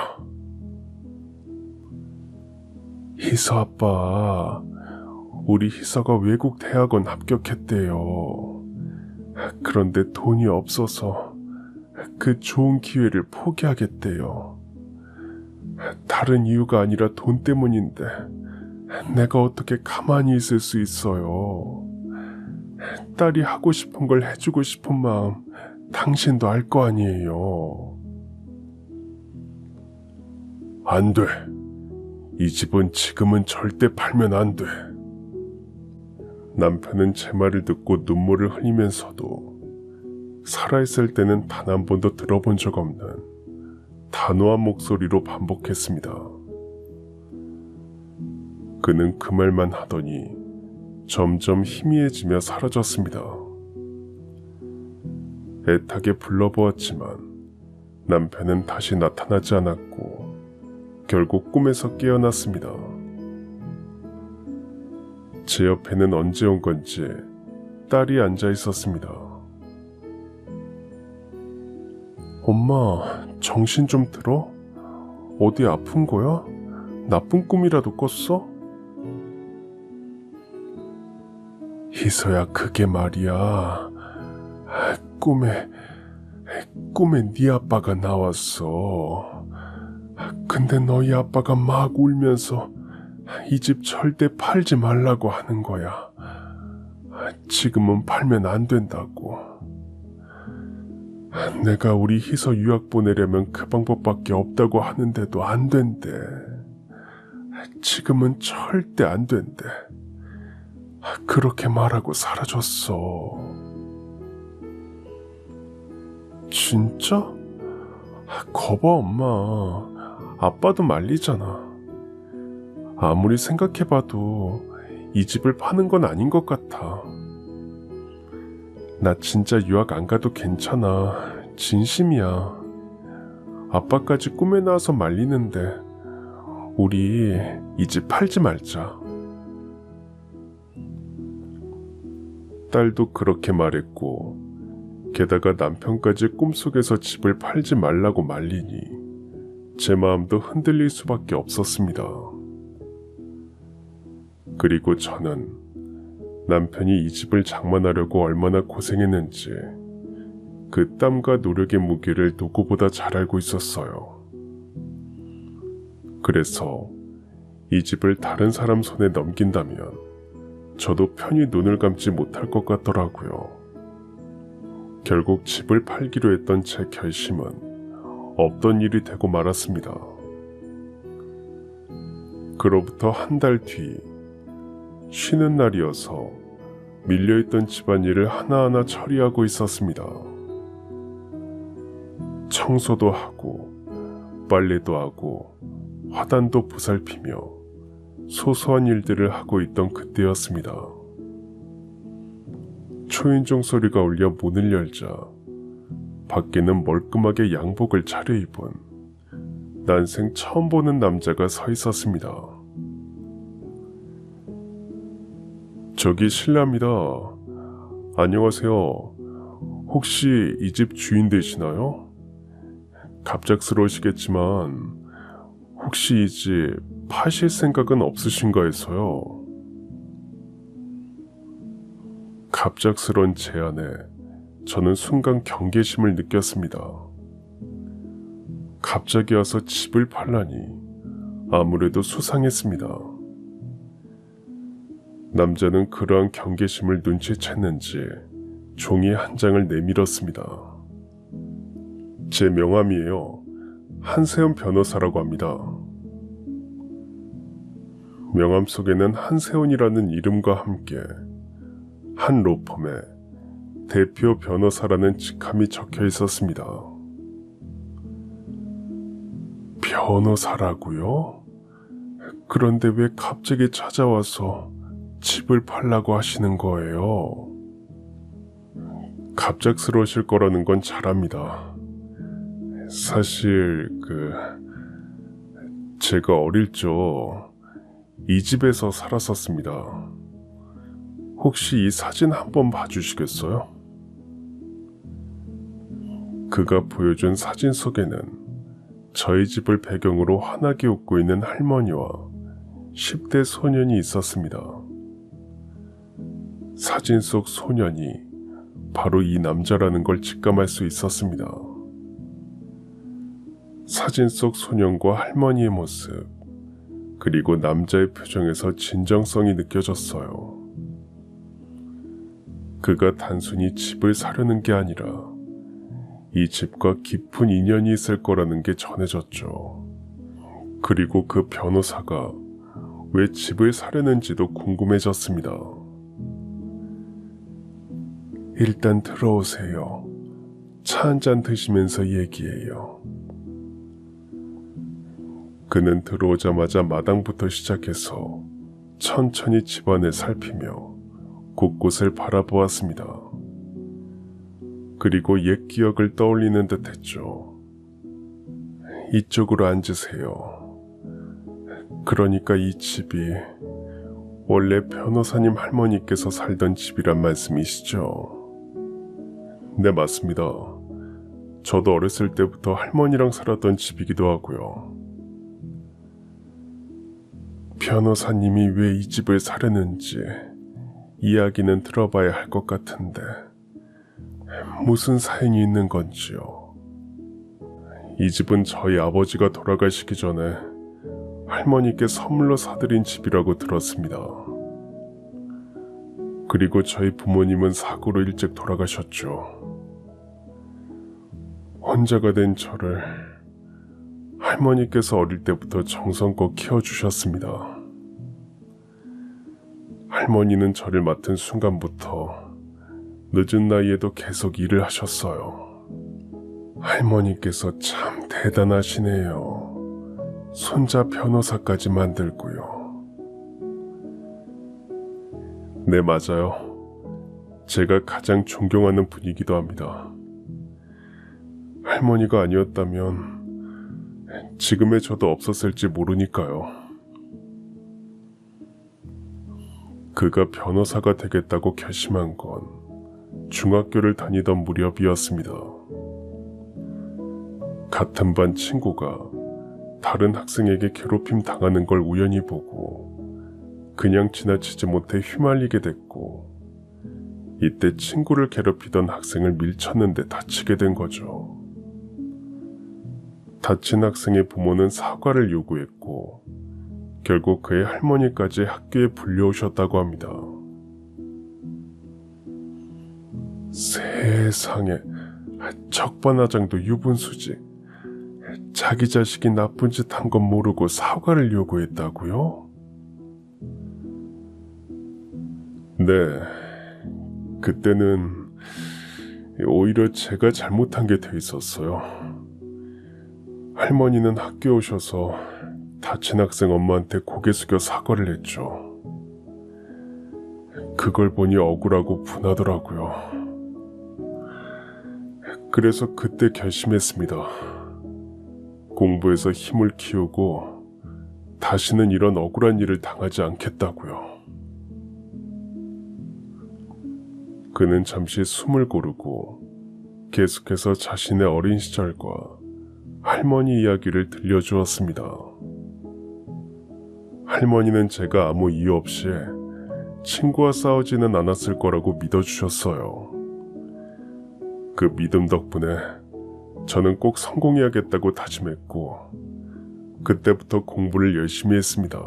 A: 희서 아빠, 우리 희서가 외국 대학원 합격했대요. 그런데 돈이 없어서 그 좋은 기회를 포기하겠대요. 다른 이유가 아니라 돈 때문인데 내가 어떻게 가만히 있을 수 있어요. 딸이 하고 싶은 걸 해주고 싶은 마음 당신도 알 거 아니에요. 안 돼. 이 집은 지금은 절대 팔면 안 돼. 남편은 제 말을 듣고 눈물을 흘리면서도 살아있을 때는 단 한 번도 들어본 적 없는 단호한 목소리로 반복했습니다. 그는 그 말만 하더니 점점 희미해지며 사라졌습니다. 애타게 불러보았지만 남편은 다시 나타나지 않았고 결국 꿈에서 깨어났습니다. 제 옆에는 언제 온 건지 딸이 앉아 있었습니다. 엄마, 정신 좀 들어? 어디 아픈 거야? 나쁜 꿈이라도 꿨어? 희서야, 그게 말이야. 꿈에 네 아빠가 나왔어. 근데 너희 아빠가 막 울면서 이 집 절대 팔지 말라고 하는 거야. 지금은 팔면 안 된다고. 내가 우리 희서 유학 보내려면 그 방법밖에 없다고 하는데도 안 된대. 지금은 절대 안 된대. 그렇게 말하고 사라졌어. 진짜? 거봐, 엄마. 아빠도 말리잖아. 아무리 생각해봐도 이 집을 파는 건 아닌 것 같아. 나 진짜 유학 안 가도 괜찮아. 진심이야. 아빠까지 꿈에 나와서 말리는데 우리 이 집 팔지 말자. 딸도 그렇게 말했고 게다가 남편까지 꿈속에서 집을 팔지 말라고 말리니 제 마음도 흔들릴 수밖에 없었습니다. 그리고 저는 남편이 이 집을 장만하려고 얼마나 고생했는지 그 땀과 노력의 무게를 누구보다 잘 알고 있었어요. 그래서 이 집을 다른 사람 손에 넘긴다면 저도 편히 눈을 감지 못할 것 같더라고요. 결국 집을 팔기로 했던 제 결심은 없던 일이 되고 말았습니다. 그로부터 한 달 뒤, 쉬는 날이어서 밀려있던 집안일을 하나하나 처리하고 있었습니다. 청소도 하고 빨래도 하고 화단도 보살피며 소소한 일들을 하고 있던 그때였습니다. 초인종 소리가 울려 문을 열자 밖에는 멀끔하게 양복을 차려입은 난생 처음 보는 남자가 서 있었습니다. 저기 실례합니다. 안녕하세요. 혹시 이 집 주인 되시나요? 갑작스러우시겠지만 혹시 이 집 파실 생각은 없으신가 해서요. 갑작스런 제안에 저는 순간 경계심을 느꼈습니다. 갑자기 와서 집을 팔라니 아무래도 수상했습니다. 남자는 그러한 경계심을 눈치챘는지 종이 한 장을 내밀었습니다. 제 명함이에요. 한세훈 변호사라고 합니다. 명함 속에는 한세훈이라는 이름과 함께 한 로펌에 대표 변호사라는 직함이 적혀 있었습니다. 변호사라고요? 그런데 왜 갑자기 찾아와서 집을 팔라고 하시는 거예요? 갑작스러우실 거라는 건 잘 압니다. 사실 제가 어릴 적 이 집에서 살았었습니다. 혹시 이 사진 한번 봐주시겠어요? 그가 보여준 사진 속에는 저희 집을 배경으로 환하게 웃고 있는 할머니와 10대 소년이 있었습니다. 사진 속 소년이 바로 이 남자라는 걸 직감할 수 있었습니다. 사진 속 소년과 할머니의 모습, 그리고 남자의 표정에서 진정성이 느껴졌어요. 그가 단순히 집을 사려는 게 아니라 이 집과 깊은 인연이 있을 거라는 게 전해졌죠. 그리고 그 변호사가 왜 집을 사려는지도 궁금해졌습니다. 일단 들어오세요. 차 한잔 드시면서 얘기해요. 그는 들어오자마자 마당부터 시작해서 천천히 집안을 살피며 곳곳을 바라보았습니다. 그리고 옛 기억을 떠올리는 듯 했죠. 이쪽으로 앉으세요. 그러니까 이 집이 원래 변호사님 할머니께서 살던 집이란 말씀이시죠? 네, 맞습니다. 저도 어렸을 때부터 할머니랑 살았던 집이기도 하고요. 변호사님이 왜 이 집을 사려는지 이야기는 들어봐야 할 것 같은데 무슨 사연이 있는 건지요? 이 집은 저희 아버지가 돌아가시기 전에 할머니께 선물로 사드린 집이라고 들었습니다. 그리고 저희 부모님은 사고로 일찍 돌아가셨죠. 혼자가 된 저를 할머니께서 어릴 때부터 정성껏 키워주셨습니다. 할머니는 저를 맡은 순간부터 늦은 나이에도 계속 일을 하셨어요. 할머니께서 참 대단하시네요. 손자 변호사까지 만들고요. 네, 맞아요. 제가 가장 존경하는 분이기도 합니다. 할머니가 아니었다면 지금의 저도 없었을지 모르니까요. 그가 변호사가 되겠다고 결심한 건 중학교를 다니던 무렵이었습니다. 같은 반 친구가 다른 학생에게 괴롭힘 당하는 걸 우연히 보고 그냥 지나치지 못해 휘말리게 됐고, 이때 친구를 괴롭히던 학생을 밀쳤는데 다치게 된 거죠. 다친 학생의 부모는 사과를 요구했고 결국 그의 할머니까지 학교에 불려오셨다고 합니다. 세상에, 적반하장도 유분수지. 자기 자식이 나쁜 짓 한 건 모르고 사과를 요구했다고요? 네, 그때는 오히려 제가 잘못한 게 돼 있었어요. 할머니는 학교에 오셔서 다친 학생 엄마한테 고개 숙여 사과를 했죠. 그걸 보니 억울하고 분하더라고요. 그래서 그때 결심했습니다. 공부해서 힘을 키우고 다시는 이런 억울한 일을 당하지 않겠다고요. 그는 잠시 숨을 고르고 계속해서 자신의 어린 시절과 할머니 이야기를 들려주었습니다. 할머니는 제가 아무 이유 없이 친구와 싸우지는 않았을 거라고 믿어주셨어요. 그 믿음 덕분에 저는 꼭 성공해야겠다고 다짐했고 그때부터 공부를 열심히 했습니다.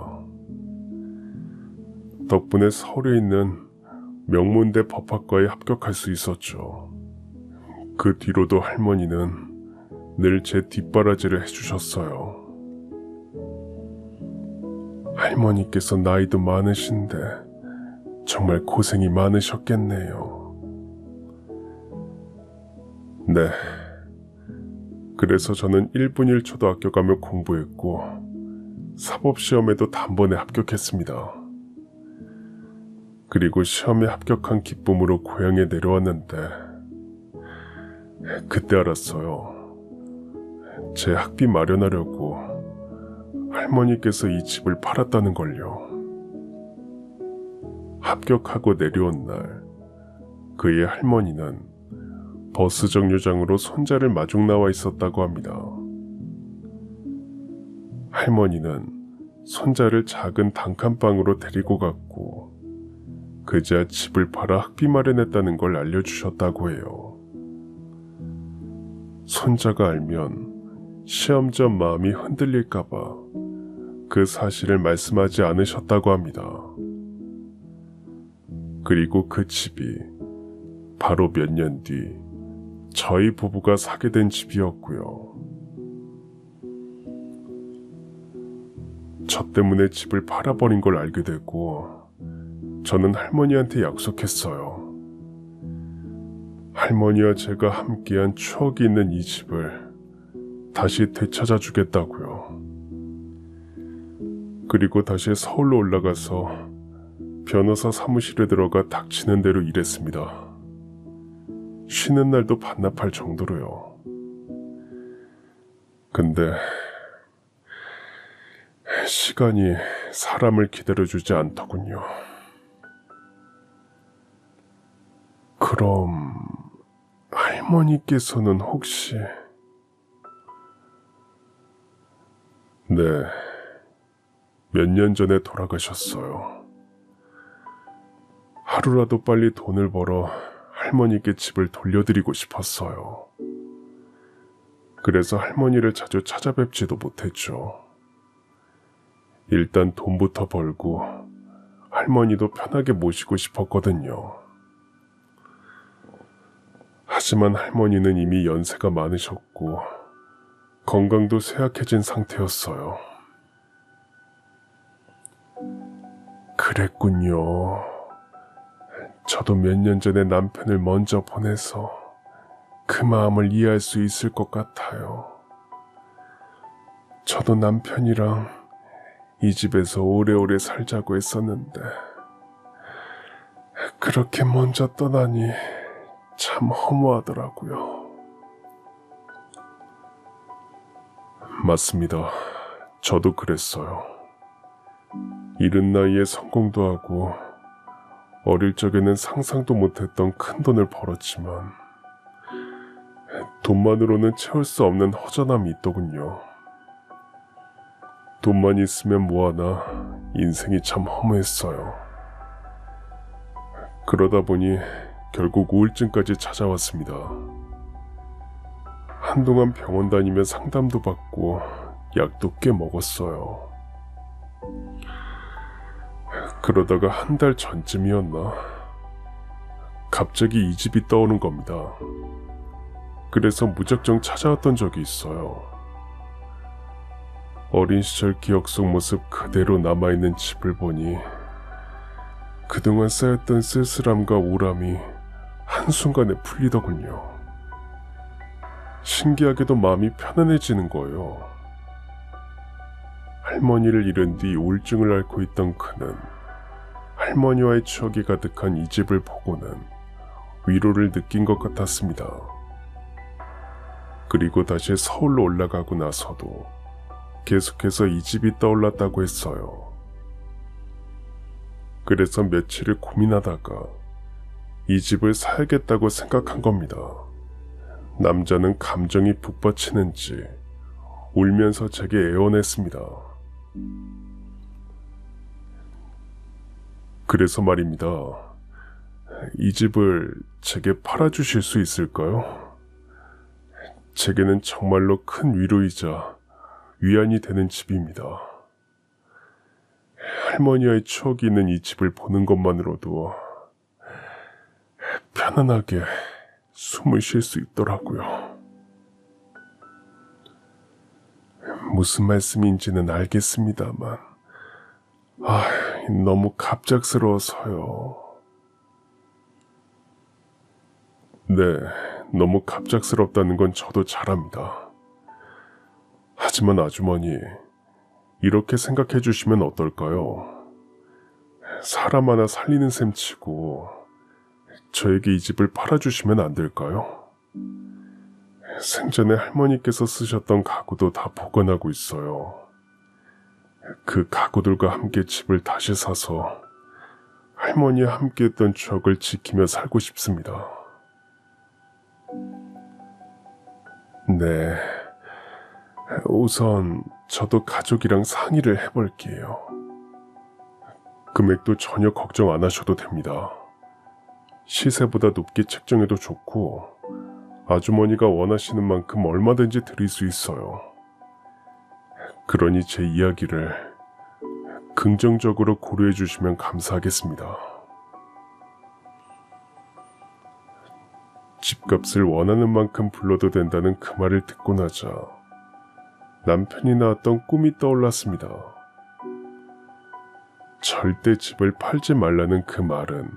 A: 덕분에 서울에 있는 명문대 법학과에 합격할 수 있었죠. 그 뒤로도 할머니는 늘 제 뒷바라지를 해주셨어요. 할머니께서 나이도 많으신데 정말 고생이 많으셨겠네요. 네, 그래서 저는 1분 1초도 아껴가며 공부했고 사법시험에도 단번에 합격했습니다. 그리고 시험에 합격한 기쁨으로 고향에 내려왔는데 그때 알았어요. 제 학비 마련하려고 할머니께서 이 집을 팔았다는 걸요. 합격하고 내려온 날 그의 할머니는 버스 정류장으로 손자를 마중 나와 있었다고 합니다. 할머니는 손자를 작은 단칸방으로 데리고 갔고 그제야 집을 팔아 학비 마련했다는 걸 알려주셨다고 해요. 손자가 알면 시험 전 마음이 흔들릴까봐 그 사실을 말씀하지 않으셨다고 합니다. 그리고 그 집이 바로 몇 년 뒤 저희 부부가 사게 된 집이었고요. 저 때문에 집을 팔아버린 걸 알게 되고 저는 할머니한테 약속했어요. 할머니와 제가 함께한 추억이 있는 이 집을 다시 되찾아 주겠다고요. 그리고 다시 서울로 올라가서 변호사 사무실에 들어가 닥치는 대로 일했습니다. 쉬는 날도 반납할 정도로요. 근데 시간이 사람을 기다려주지 않더군요. 그럼 할머니께서는 혹시... 네, 몇 년 전에 돌아가셨어요. 하루라도 빨리 돈을 벌어 할머니께 집을 돌려드리고 싶었어요. 그래서 할머니를 자주 찾아뵙지도 못했죠. 일단 돈부터 벌고 할머니도 편하게 모시고 싶었거든요. 하지만 할머니는 이미 연세가 많으셨고 건강도 쇠약해진 상태였어요. 그랬군요. 저도 몇 년 전에 남편을 먼저 보내서 그 마음을 이해할 수 있을 것 같아요. 저도 남편이랑 이 집에서 오래오래 살자고 했었는데 그렇게 먼저 떠나니 참 허무하더라고요. 맞습니다. 저도 그랬어요. 이른 나이에 성공도 하고 어릴 적에는 상상도 못했던 큰 돈을 벌었지만 돈만으로는 채울 수 없는 허전함이 있더군요. 돈만 있으면 뭐하나 인생이 참 허무했어요. 그러다 보니 결국 우울증까지 찾아왔습니다. 한동안 병원 다니며 상담도 받고 약도 꽤 먹었어요. 그러다가 한 달 전쯤이었나 갑자기 이 집이 떠오른 겁니다. 그래서 무작정 찾아왔던 적이 있어요. 어린 시절 기억 속 모습 그대로 남아있는 집을 보니 그동안 쌓였던 쓸쓸함과 우울함이 한순간에 풀리더군요. 신기하게도 마음이 편안해지는 거예요. 할머니를 잃은 뒤 우울증을 앓고 있던 그는 할머니와의 추억이 가득한 이 집을 보고는 위로를 느낀 것 같았습니다. 그리고 다시 서울로 올라가고 나서도 계속해서 이 집이 떠올랐다고 했어요. 그래서 며칠을 고민하다가 이 집을 사야겠다고 생각한 겁니다. 남자는 감정이 북받치는지 울면서 제게 애원했습니다. 그래서 말입니다. 이 집을 제게 팔아주실 수 있을까요? 제게는 정말로 큰 위로이자 위안이 되는 집입니다. 할머니와의 추억이 있는 이 집을 보는 것만으로도 편안하게 숨을 쉴 수 있더라고요. 무슨 말씀인지는 알겠습니다만 너무 갑작스러워서요. 네, 너무 갑작스럽다는 건 저도 잘 압니다. 하지만 아주머니, 이렇게 생각해 주시면 어떨까요? 사람 하나 살리는 셈 치고 저에게 이 집을 팔아주시면 안 될까요? 생전에 할머니께서 쓰셨던 가구도 다 보관하고 있어요. 그 가구들과 함께 집을 다시 사서 할머니와 함께 했던 추억을 지키며 살고 싶습니다. 네, 우선 저도 가족이랑 상의를 해볼게요. 금액도 전혀 걱정 안 하셔도 됩니다. 시세보다 높게 책정해도 좋고 아주머니가 원하시는 만큼 얼마든지 드릴 수 있어요. 그러니 제 이야기를 긍정적으로 고려해 주시면 감사하겠습니다. 집값을 원하는 만큼 불러도 된다는 그 말을 듣고 나자 남편이 낳았던 꿈이 떠올랐습니다. 절대 집을 팔지 말라는 그 말은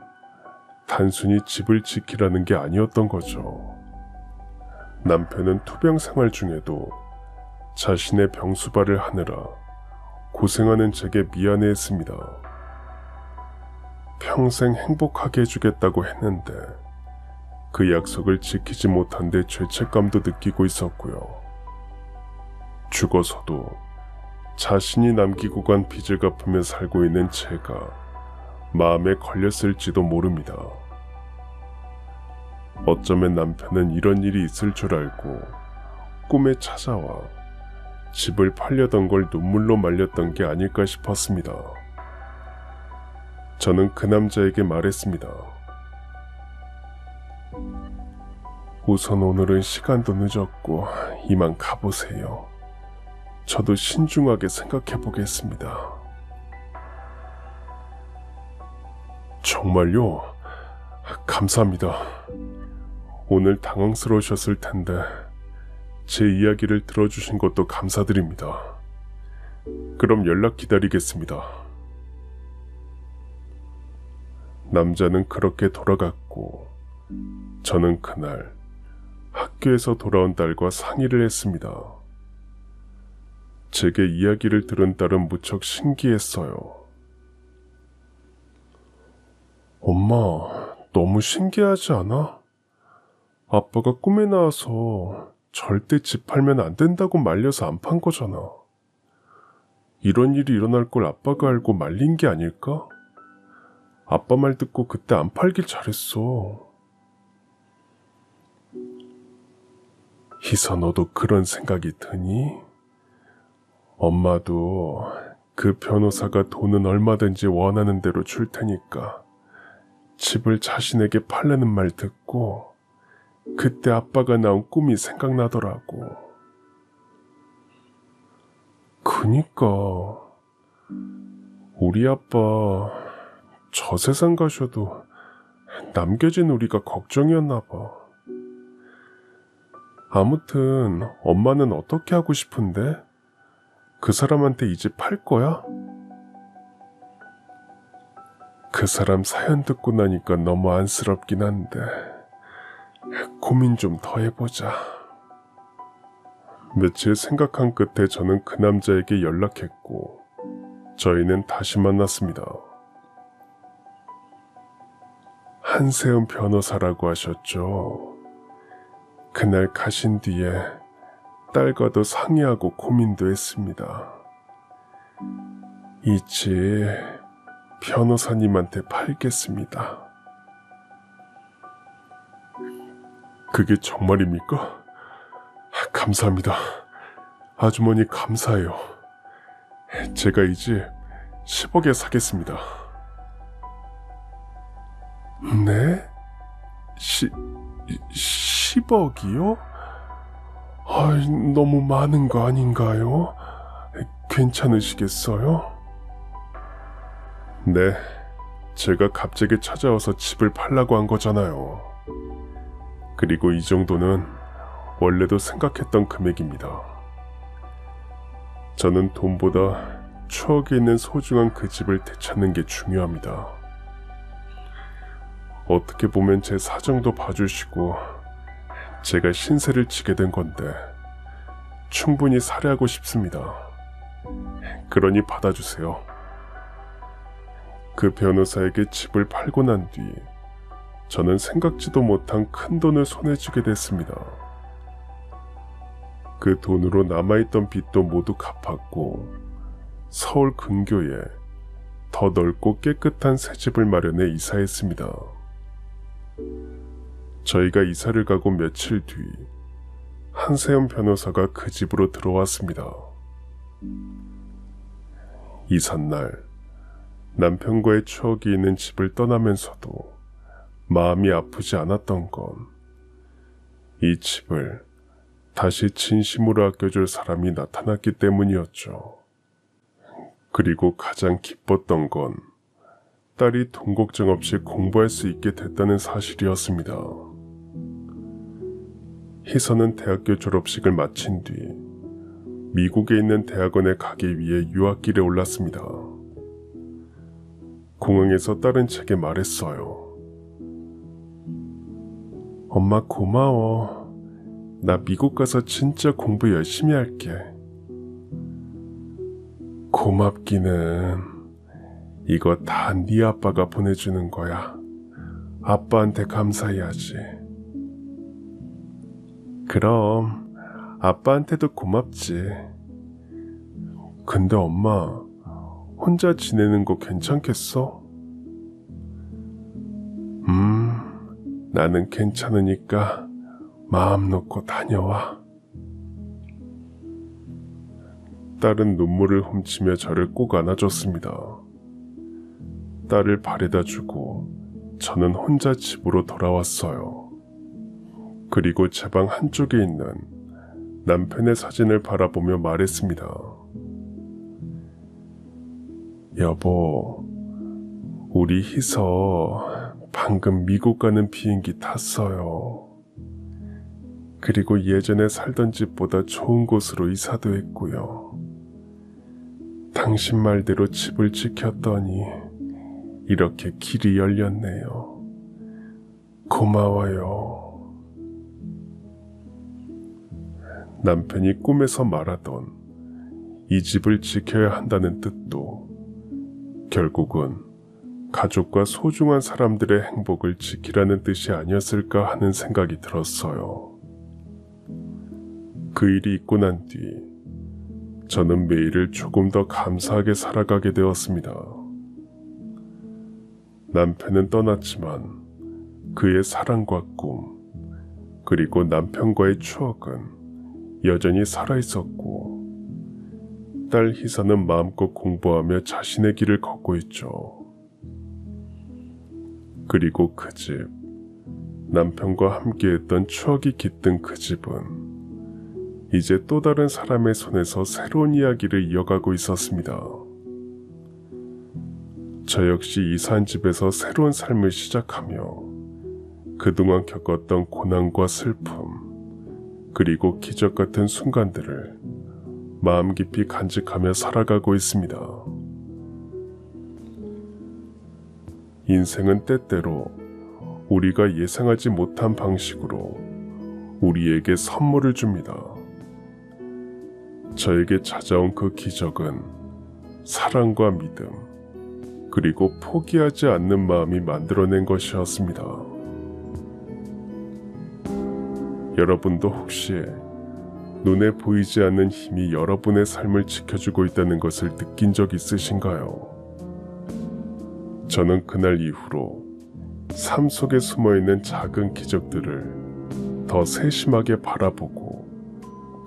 A: 단순히 집을 지키라는 게 아니었던 거죠. 남편은 투병 생활 중에도 자신의 병수발을 하느라 고생하는 제게 미안해했습니다. 평생 행복하게 해주겠다고 했는데 그 약속을 지키지 못한 데 죄책감도 느끼고 있었고요. 죽어서도 자신이 남기고 간 빚을 갚으며 살고 있는 제가 마음에 걸렸을지도 모릅니다. 어쩌면 남편은 이런 일이 있을 줄 알고 꿈에 찾아와 집을 팔려던 걸 눈물로 말렸던 게 아닐까 싶었습니다. 저는 그 남자에게 말했습니다. 우선 오늘은 시간도 늦었고 이만 가보세요. 저도 신중하게 생각해 보겠습니다. 정말요? 감사합니다. 오늘 당황스러우셨을 텐데 제 이야기를 들어주신 것도 감사드립니다. 그럼 연락 기다리겠습니다. 남자는 그렇게 돌아갔고 저는 그날 학교에서 돌아온 딸과 상의를 했습니다. 제게 이야기를 들은 딸은 무척 신기했어요. 엄마, 너무 신기하지 않아? 아빠가 꿈에 나와서 절대 집 팔면 안 된다고 말려서 안 판 거잖아. 이런 일이 일어날 걸 아빠가 알고 말린 게 아닐까? 아빠 말 듣고 그때 안 팔길 잘했어. 희서, 너도 그런 생각이 드니? 엄마도 그 변호사가 돈은 얼마든지 원하는 대로 줄 테니까 집을 자신에게 팔라는 말 듣고 그때 아빠가 나온 꿈이 생각나더라고. 그니까 우리 아빠 저 세상 가셔도 남겨진 우리가 걱정이었나 봐. 아무튼 엄마는 어떻게 하고 싶은데? 그 사람한테 이 집 팔 거야? 그 사람 사연 듣고 나니까 너무 안쓰럽긴 한데 고민 좀 더 해보자. 며칠 생각한 끝에 저는 그 남자에게 연락했고 저희는 다시 만났습니다. 한세은 변호사라고 하셨죠. 그날 가신 뒤에 딸과도 상의하고 고민도 했습니다. 이 집 변호사님한테 팔겠습니다. 그게 정말입니까? 감사합니다. 아주머니 감사해요. 제가 이 집 10억에 사겠습니다. 네? 10억이요? 아이, 너무 많은 거 아닌가요? 괜찮으시겠어요? 네, 제가 갑자기 찾아와서 집을 팔라고 한 거잖아요. 그리고 이 정도는 원래도 생각했던 금액입니다. 저는 돈보다 추억에 있는 소중한 그 집을 되찾는 게 중요합니다. 어떻게 보면 제 사정도 봐주시고 제가 신세를 지게 된 건데 충분히 살해하고 싶습니다. 그러니 받아주세요. 그 변호사에게 집을 팔고 난 뒤 저는 생각지도 못한 큰 돈을 손에 쥐게 됐습니다. 그 돈으로 남아있던 빚도 모두 갚았고 서울 근교에 더 넓고 깨끗한 새 집을 마련해 이사했습니다. 저희가 이사를 가고 며칠 뒤 한세연 변호사가 그 집으로 들어왔습니다. 이삿날 남편과의 추억이 있는 집을 떠나면서도 마음이 아프지 않았던 건 이 집을 다시 진심으로 아껴줄 사람이 나타났기 때문이었죠. 그리고 가장 기뻤던 건 딸이 돈 걱정 없이 공부할 수 있게 됐다는 사실이었습니다. 희선은 대학교 졸업식을 마친 뒤 미국에 있는 대학원에 가기 위해 유학길에 올랐습니다. 공항에서 딸은 제게 말했어요. 엄마 고마워. 나 미국 가서 진짜 공부 열심히 할게. 고맙기는 이거 다 네 아빠가 보내주는 거야. 아빠한테 감사해야지. 그럼 아빠한테도 고맙지. 근데 엄마 혼자 지내는 거 괜찮겠어? 나는 괜찮으니까 마음 놓고 다녀와. 딸은 눈물을 훔치며 저를 꼭 안아줬습니다. 딸을 발에다 주고 저는 혼자 집으로 돌아왔어요. 그리고 제 방 한쪽에 있는 남편의 사진을 바라보며 말했습니다. 여보, 우리 희서 방금 미국 가는 비행기 탔어요. 그리고 예전에 살던 집보다 좋은 곳으로 이사도 했고요. 당신 말대로 집을 지켰더니 이렇게 길이 열렸네요. 고마워요. 남편이 꿈에서 말하던 이 집을 지켜야 한다는 뜻도 결국은 가족과 소중한 사람들의 행복을 지키라는 뜻이 아니었을까 하는 생각이 들었어요. 그 일이 있고 난 뒤 저는 매일을 조금 더 감사하게 살아가게 되었습니다. 남편은 떠났지만 그의 사랑과 꿈, 그리고 남편과의 추억은 여전히 살아있었고, 딸 희선은 마음껏 공부하며 자신의 길을 걷고 있죠. 그리고 그 집, 남편과 함께했던 추억이 깃든 그 집은 이제 또 다른 사람의 손에서 새로운 이야기를 이어가고 있었습니다. 저 역시 이사한 집에서 새로운 삶을 시작하며 그동안 겪었던 고난과 슬픔, 그리고 기적 같은 순간들을 마음 깊이 간직하며 살아가고 있습니다. 인생은 때때로 우리가 예상하지 못한 방식으로 우리에게 선물을 줍니다. 저에게 찾아온 그 기적은 사랑과 믿음, 그리고 포기하지 않는 마음이 만들어낸 것이었습니다. 여러분도 혹시 눈에 보이지 않는 힘이 여러분의 삶을 지켜주고 있다는 것을 느낀 적 있으신가요? 저는 그날 이후로 삶 속에 숨어있는 작은 기적들을 더 세심하게 바라보고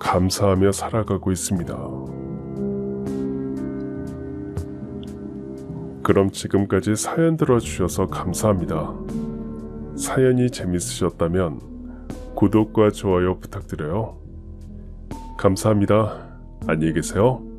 A: 감사하며 살아가고 있습니다. 그럼 지금까지 사연 들어주셔서 감사합니다. 사연이 재밌으셨다면 구독과 좋아요 부탁드려요. 감사합니다. 안녕히 계세요.